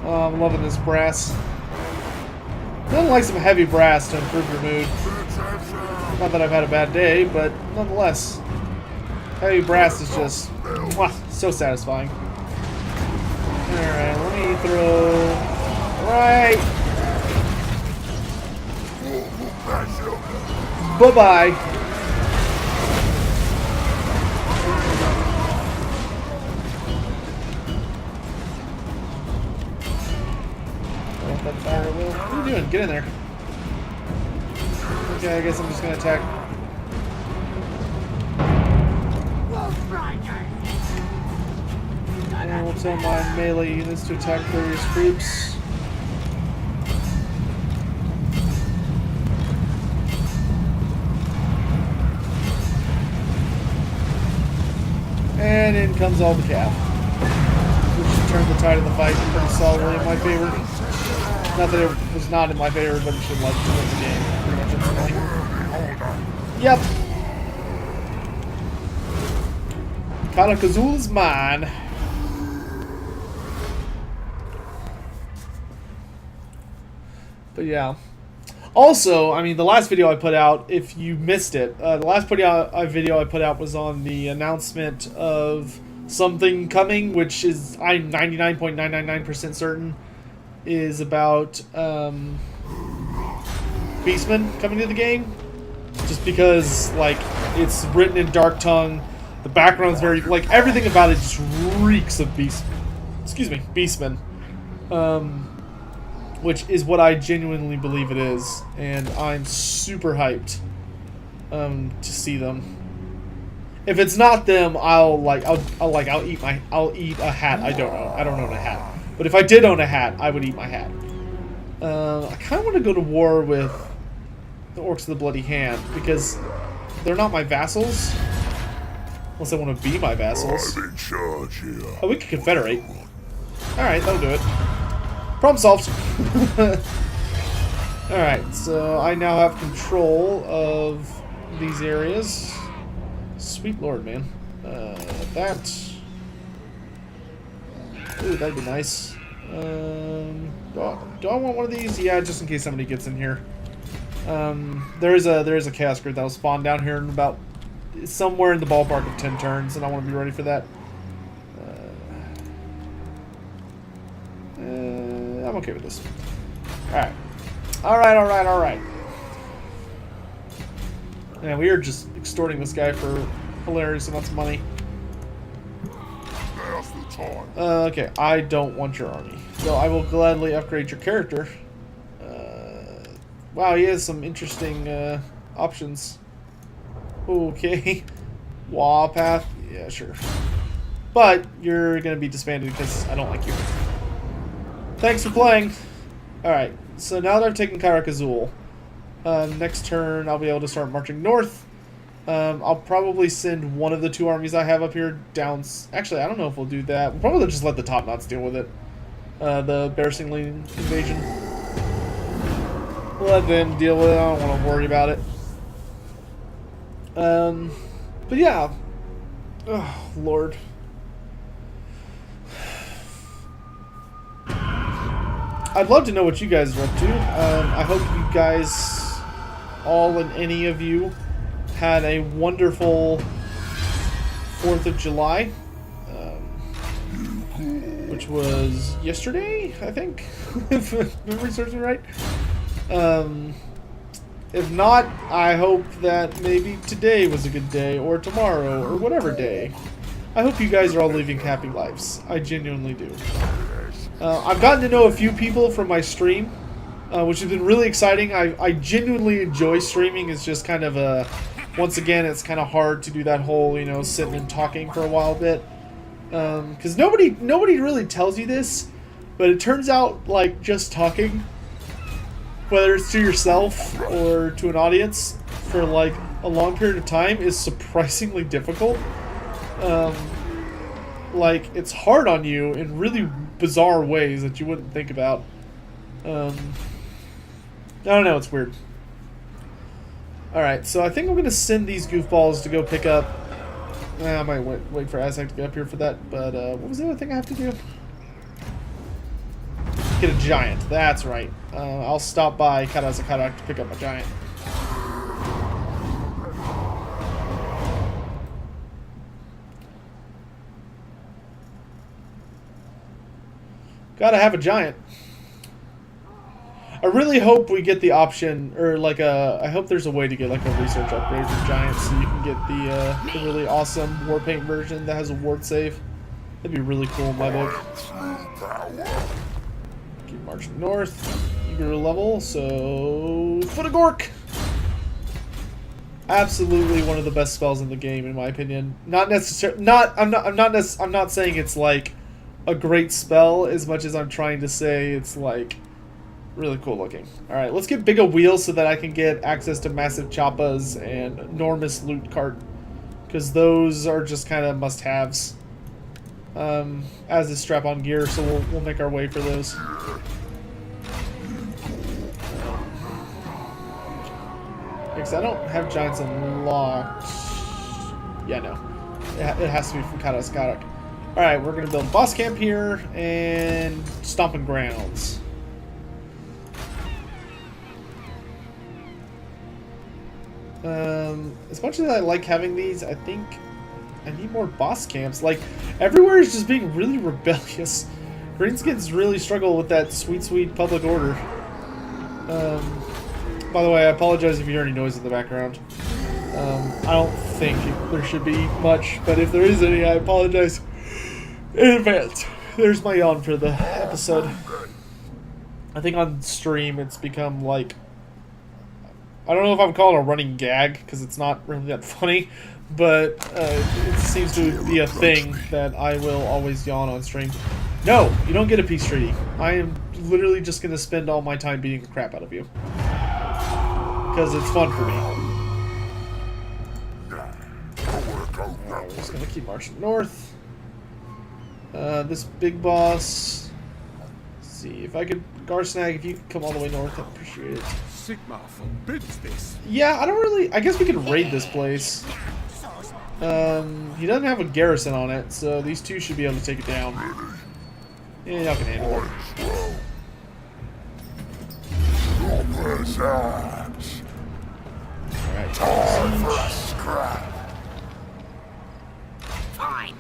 Oh, I'm loving this brass. Nothing like some heavy brass to improve your mood. Not that I've had a bad day, but nonetheless, heavy brass is just so satisfying. Alright, let me throw right. Bye-bye. That fire will. What are you doing? Get in there. Okay, I guess I'm just gonna attack. And we'll tell my melee units to attack various groups. And in comes all the calf. Which should turn the tide of the fight pretty solidly in my favor. Not that it was not in my favor, but it should like to win the game pretty much instantly. Yep. Karakazul is mine. But yeah. Also, I mean, the last video I put out, if you missed it, the last video I put out was on the announcement of something coming, which is, I'm 99.999% certain, is about Beastmen coming to the game. Just because, like, it's written in Dark Tongue, the background's very, like, everything about it just reeks of Beastmen. Which is what I genuinely believe it is, and I'm super hyped to see them. If it's not them, I'll eat a hat. I don't own a hat, but if I did own a hat, I would eat my hat. I kind of want to go to war with the Orcs of the Bloody Hand because they're not my vassals, unless they want to be my vassals. I'm in charge here. Oh, we can confederate. All right, that'll do it. Problem solved. Alright, so I now have control of these areas. Sweet lord, man. That... Ooh, that'd be nice. Do I want one of these? Yeah, just in case somebody gets in here. There is a chaos grid that'll spawn down here in about... somewhere in the ballpark of 10 turns, and I want to be ready for that. I'm okay with this. Alright. Yeah, we are just extorting this guy for hilarious amounts of money. Now's the time. Okay, I don't want your army. So I will gladly upgrade your character. Wow, he has some interesting options. Okay. WAAAGH. Yeah, sure. But you're going to be disbanded because I don't like you. Thanks for playing. Alright, so now that I've taken Karakazul, next turn I'll be able to start marching north. I'll probably send one of the 2 armies I have up here down... Actually, I don't know if we'll do that. We'll probably just let the top knots deal with it. The Bearsingly invasion. We'll let them deal with it. I don't want to worry about it. But yeah. Oh, Lord. I'd love to know what you guys are up to. I hope you guys, all and any of you, had a wonderful 4th of July, which was yesterday, I think, if memory serves me right. If not, I hope that maybe today was a good day, or tomorrow, or whatever day. I hope you guys are all living happy lives. I genuinely do. I've gotten to know a few people from my stream, which has been really exciting. I genuinely enjoy streaming. It's just kind of a once again, it's kind of hard to do that whole, you know, sitting and talking for a while bit. Because nobody really tells you this, but it turns out, like, just talking, whether it's to yourself or to an audience, for, like, a long period of time is surprisingly difficult. Like, it's hard on you in really bizarre ways that you wouldn't think about. I don't know, it's weird. Alright, so I think I'm going to send these goofballs to go pick up... I might wait for Azhag to get up here for that, but what was the other thing I have to do? Get a giant, that's right. I'll stop by Azhag to pick up a giant. Gotta have a giant. I really hope we get the option, or like I hope there's a way to get like a research upgrade for giants so you can get the really awesome warpaint version that has a ward save. That'd be really cool in my book. Keep marching north. Eager level, so Foot of Gork. Absolutely one of the best spells in the game, in my opinion. Not necessarily. I'm not saying it's like a great spell as much as I'm trying to say it's like really cool looking. Alright, let's get bigger wheels so that I can get access to massive choppas and enormous loot cart. Because those are just kind of must-haves. As is strap-on gear, so we'll make our way for those. Because I don't have giants unlocked. Yeah, no. It has to be from Azhag. Alright, we're going to build a boss camp here and stomping grounds. As much as I like having these, I think I need more boss camps. Like, everywhere is just being really rebellious. Greenskins really struggle with that sweet public order. By the way, I apologize if you hear any noise in the background. I don't think there should be much, but if there is any, I apologize in advance. There's my yawn for the episode. I think on stream it's become like, I don't know if I'm calling it a running gag, because it's not really that funny, but it seems to be a thing that I will always yawn on stream. No, you don't get a peace treaty. I am literally just going to spend all my time beating the crap out of you. Because it's fun for me. Alright, we're just going to keep marching north. This big boss... Let's see, if I could... Garsnag, if you could come all the way north, I'd appreciate it. Sigma forbids this. Yeah, I don't really... I guess we could raid this place. He doesn't have a garrison on it, so these two should be able to take it down. Yeah, y'all can handle it. Alright, Fine.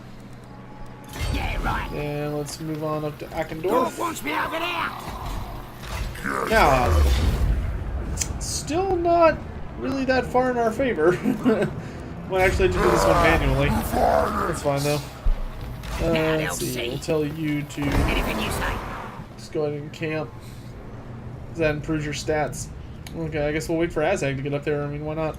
Yeah, right. and let's move on up to Dog Akendorf. wants me over there. Now, still not really that far in our favor. Might actually have to do this one manually. That's fine though. Let's see, we'll tell you to Anything you say. just go ahead and camp. Does that improve your stats? Okay, I guess we'll wait for Azhag to get up there. I mean, why not?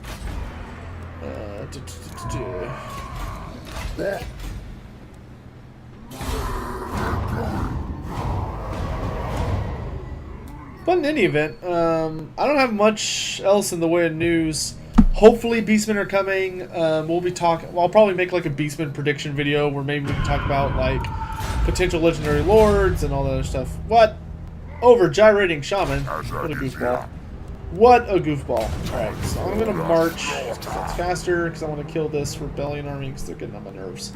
But in any event, I don't have much else in the way of news. Hopefully Beastmen are coming. We'll be talking. I'll probably make like a Beastman prediction video where maybe we can talk about like potential legendary lords and all that other stuff. What? Over gyrating shaman. What a goofball. What a goofball. Alright, so I'm gonna march faster because I want to kill this rebellion army because they're getting on my nerves.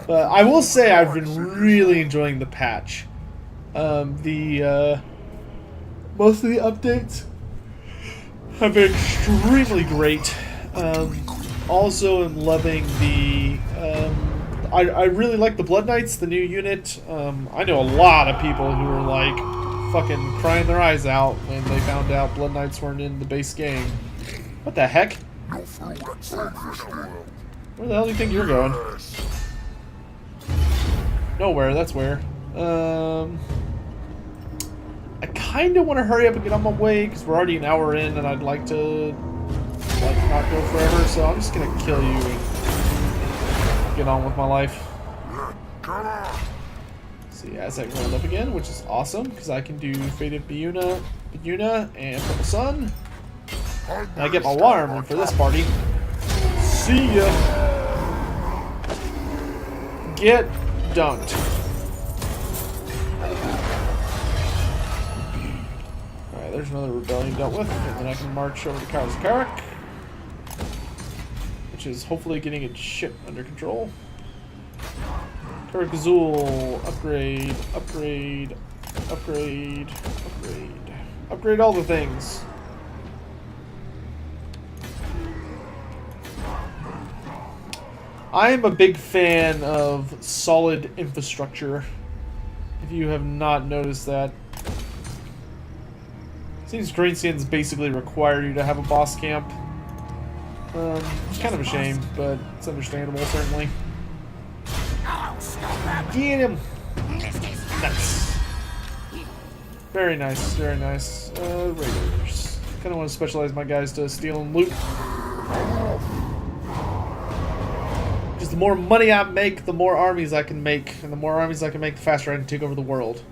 But I will say I've been really enjoying the patch. Most of the updates have been extremely great. Also am loving the... I really like the Blood Knights, the new unit. I know a lot of people who were like fucking crying their eyes out when they found out Blood Knights weren't in the base game. What the heck? Where the hell do you think you're going? nowhere. That's where. I kind of want to hurry up and get on my way because we're already an hour in, and I'd like to not go forever. So I'm just gonna kill you and get on with my life. Come on! See, Azhag rolled up again, which is awesome because I can do Faded Biuna, and Purple Sun. And I get my water armor for this party. See ya. Get dunked. Alright, there's another rebellion dealt with, and then I can march over to Azhag, which is hopefully getting its shit under control. Karakazul, upgrade, upgrade, upgrade, upgrade. Upgrade all the things. I am a big fan of solid infrastructure. If you have not noticed that. Seems green skins basically require you to have a boss camp. It's kind of a shame, but it's understandable, certainly. Get him! Nice. Very nice, very nice. Raiders. Kind of want to specialize my guys to steal and loot. Because the more money I make, the more armies I can make. And the more armies I can make, the faster I can take over the world.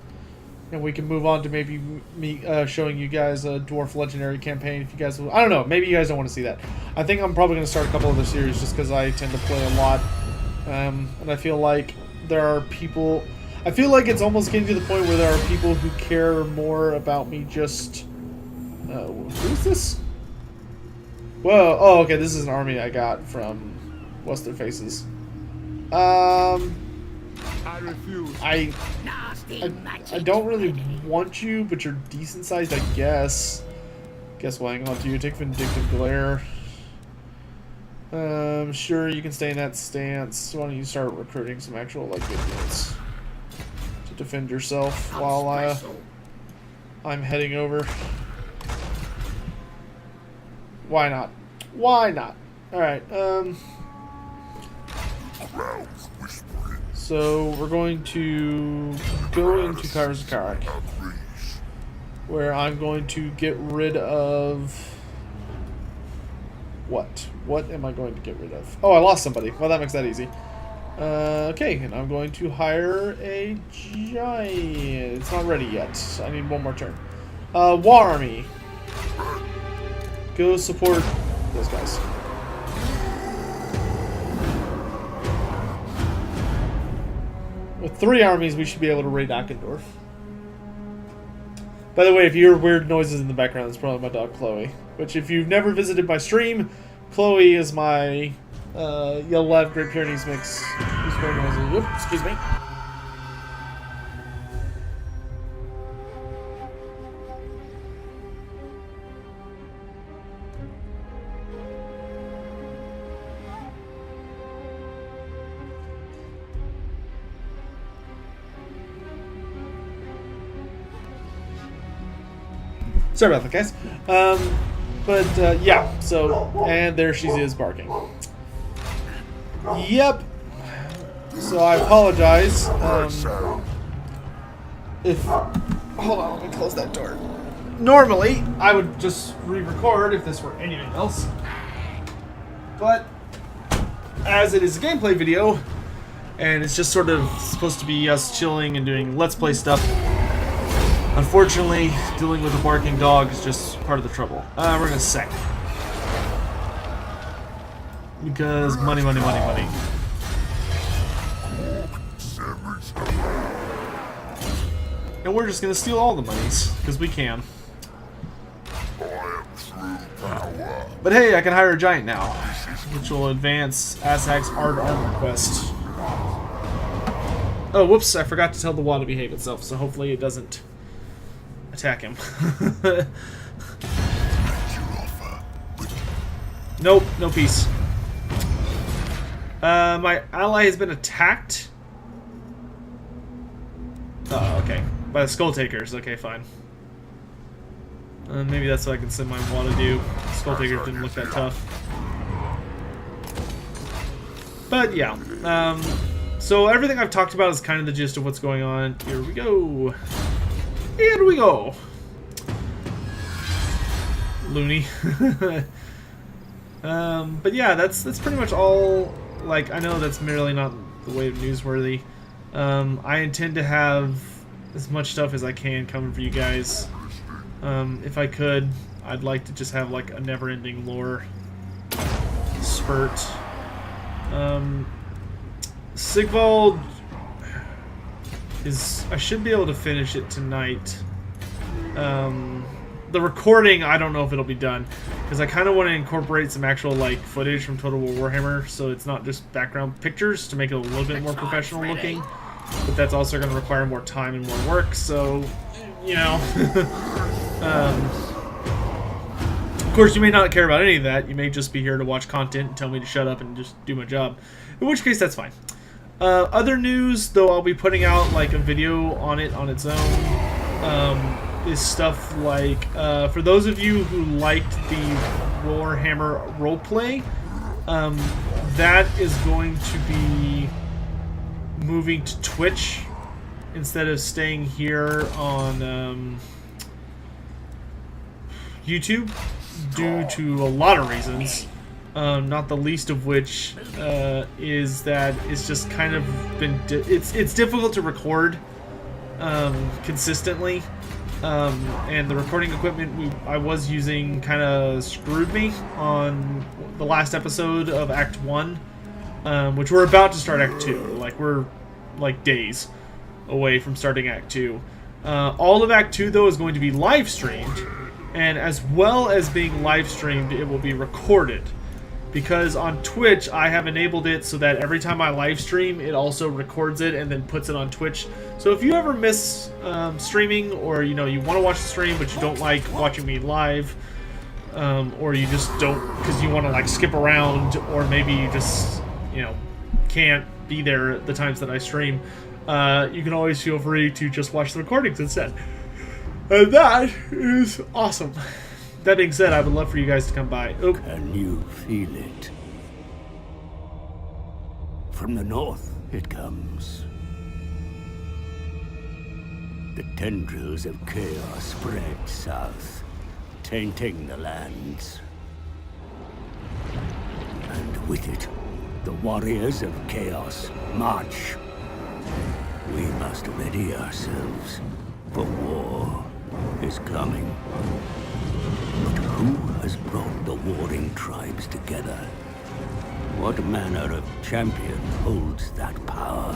And we can move on to maybe me showing you guys a Dwarf Legendary campaign if you guys will. I don't know, maybe you guys don't want to see that. I think I'm probably going to start a couple of the series just because I tend to play a lot. And I feel like there are people... I feel like it's almost getting to the point where there are people who care more about me just... who's this? Whoa, oh, okay, this is an army I got from What's Their Faces. I refuse. I don't really want you, but you're decent sized, I guess. Guess we'll hang on to you. Take Vindictive Glare. Sure, you can stay in that stance. Why don't you start recruiting some actual, like, good units to defend yourself while I'm heading over. Why not? Why not? Alright, so we're going to go into Azhag, where I'm going to get rid of... What? What am I going to get rid of? Oh, I lost somebody. Well, that makes that easy. Okay, and I'm going to hire a giant. It's not ready yet. I need one more turn. War Army. Go support those guys. With 3 armies, we should be able to raid Akendorf. By the way, if you hear weird noises in the background, it's probably my dog Chloe. Which, if you've never visited my stream, Chloe is my Yellow Lab Great Pyrenees mix. Who's very noisy. Oops, excuse me. Sorry about that, guys. But yeah, so, and there she is barking. Yep. So I apologize. If, hold on, let me close that door. Normally, I would just re-record if this were anything else. But, as it is a gameplay video, and it's just sort of supposed to be us chilling and doing Let's Play stuff, unfortunately, dealing with a barking dog is just part of the trouble. We're gonna sack. Because money, money, money, money. And we're just gonna steal all the monies, because we can. But hey, I can hire a giant now, which will advance Azhag's Ard Armor quest. Oh, whoops, I forgot to tell the WAAAGH to behave itself, so hopefully it doesn't attack him. Nope, no peace. My ally has been attacked. Oh, okay. By the Skull Takers. Okay, fine. Maybe that's what I can send my WAAAGH to do. Skull Takers didn't look that tough. But yeah, So everything I've talked about is kind of the gist of what's going on. Here we go. Here we go. Loony. But yeah, that's pretty much all. Like, I know that's merely not the way of newsworthy. I intend to have as much stuff as I can coming for you guys. If I could, I'd like to just have like a never-ending lore spurt. Sigvald is... I should be able to finish it tonight. The recording, I don't know if it'll be done, because I kind of want to incorporate some actual like footage from Total War Warhammer, so it's not just background pictures, to make it a little bit more professional looking. But that's also going to require more time and more work, so, you know. Of course, you may not care about any of that. You may just be here to watch content and tell me to shut up and just do my job. In which case, that's fine. Other news, though I'll be putting out like a video on it on its own, is stuff like, for those of you who liked the Warhammer roleplay, that is going to be moving to Twitch instead of staying here on YouTube, due to a lot of reasons, not the least of which is that it's just kind of been it's difficult to record consistently, and the recording equipment I was using kind of screwed me on the last episode of Act 1, which we're about to start Act 2. Like, we're like days away from starting Act 2. All of Act 2, though, is going to be live streamed, and as well as being live streamed, it will be recorded. Because on Twitch, I have enabled it so that every time I live stream, it also records it and then puts it on Twitch. So if you ever miss streaming, or you want to watch the stream but you don't like watching me live, or you just don't because you want to like skip around, or maybe you just can't be there at the times that I stream, you can always feel free to just watch the recordings instead. And that is awesome. That being said, I would love for you guys to come by. Oh. Can you feel it? From the north it comes. The tendrils of chaos spread south, tainting the lands. And with it, the warriors of chaos march. We must ready ourselves, for war is coming. But who has brought the warring tribes together? What manner of champion holds that power?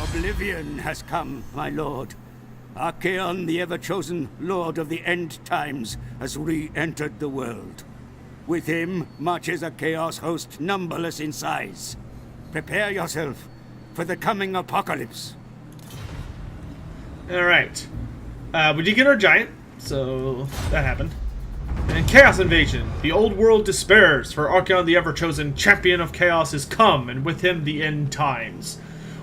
Oblivion has come, my lord. Archaon, the ever-chosen Lord of the End Times, has re-entered the world. With him marches a chaos host numberless in size. Prepare yourself for the coming apocalypse. Alright. We did get our giant, so that happened. And Chaos Invasion. The old world despairs, for Archaon, the ever-chosen champion of chaos, is come, and with him the end times.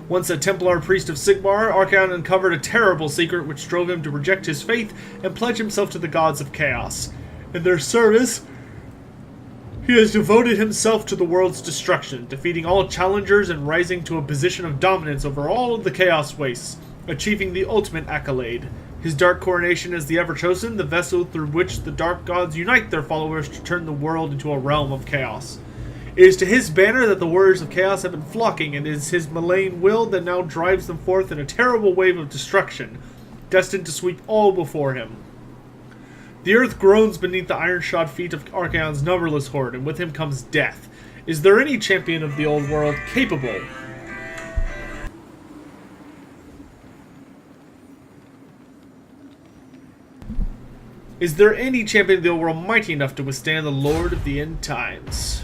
Once a Templar priest of Sigmar, Archaon uncovered a terrible secret which drove him to reject his faith and pledge himself to the gods of chaos. In their service, he has devoted himself to the world's destruction, defeating all challengers and rising to a position of dominance over all of the chaos wastes, achieving the ultimate accolade. His dark coronation as the Ever-Chosen, the vessel through which the dark gods unite their followers to turn the world into a realm of chaos. It is to his banner that the warriors of chaos have been flocking, and it is his malign will that now drives them forth in a terrible wave of destruction, destined to sweep all before him. The earth groans beneath the iron-shod feet of Archaon's numberless horde, and with him comes death. Is there any champion of the old world capable? Is there any champion of the old world mighty enough to withstand the Lord of the End Times?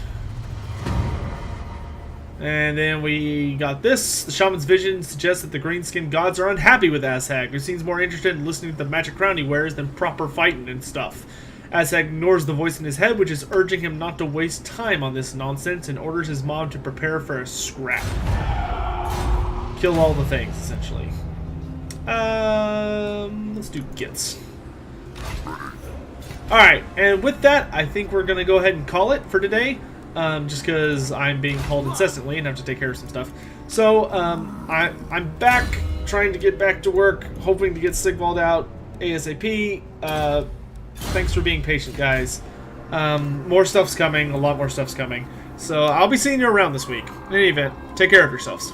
And then we got this. The shaman's vision suggests that the green-skinned gods are unhappy with Azhag, who seems more interested in listening to the magic crown he wears than proper fighting and stuff. Azhag ignores the voice in his head, which is urging him not to waste time on this nonsense, and orders his mob to prepare for a scrap. kill all the things, essentially. Let's do gits. Alright, and with that, I think we're going to go ahead and call it for today. Just because I'm being called incessantly and have to take care of some stuff. So, I'm back, trying to get back to work, hoping to get Sigvald out ASAP. Thanks for being patient, guys. More stuff's coming, a lot more stuff's coming. So, I'll be seeing you around this week. In any event, take care of yourselves.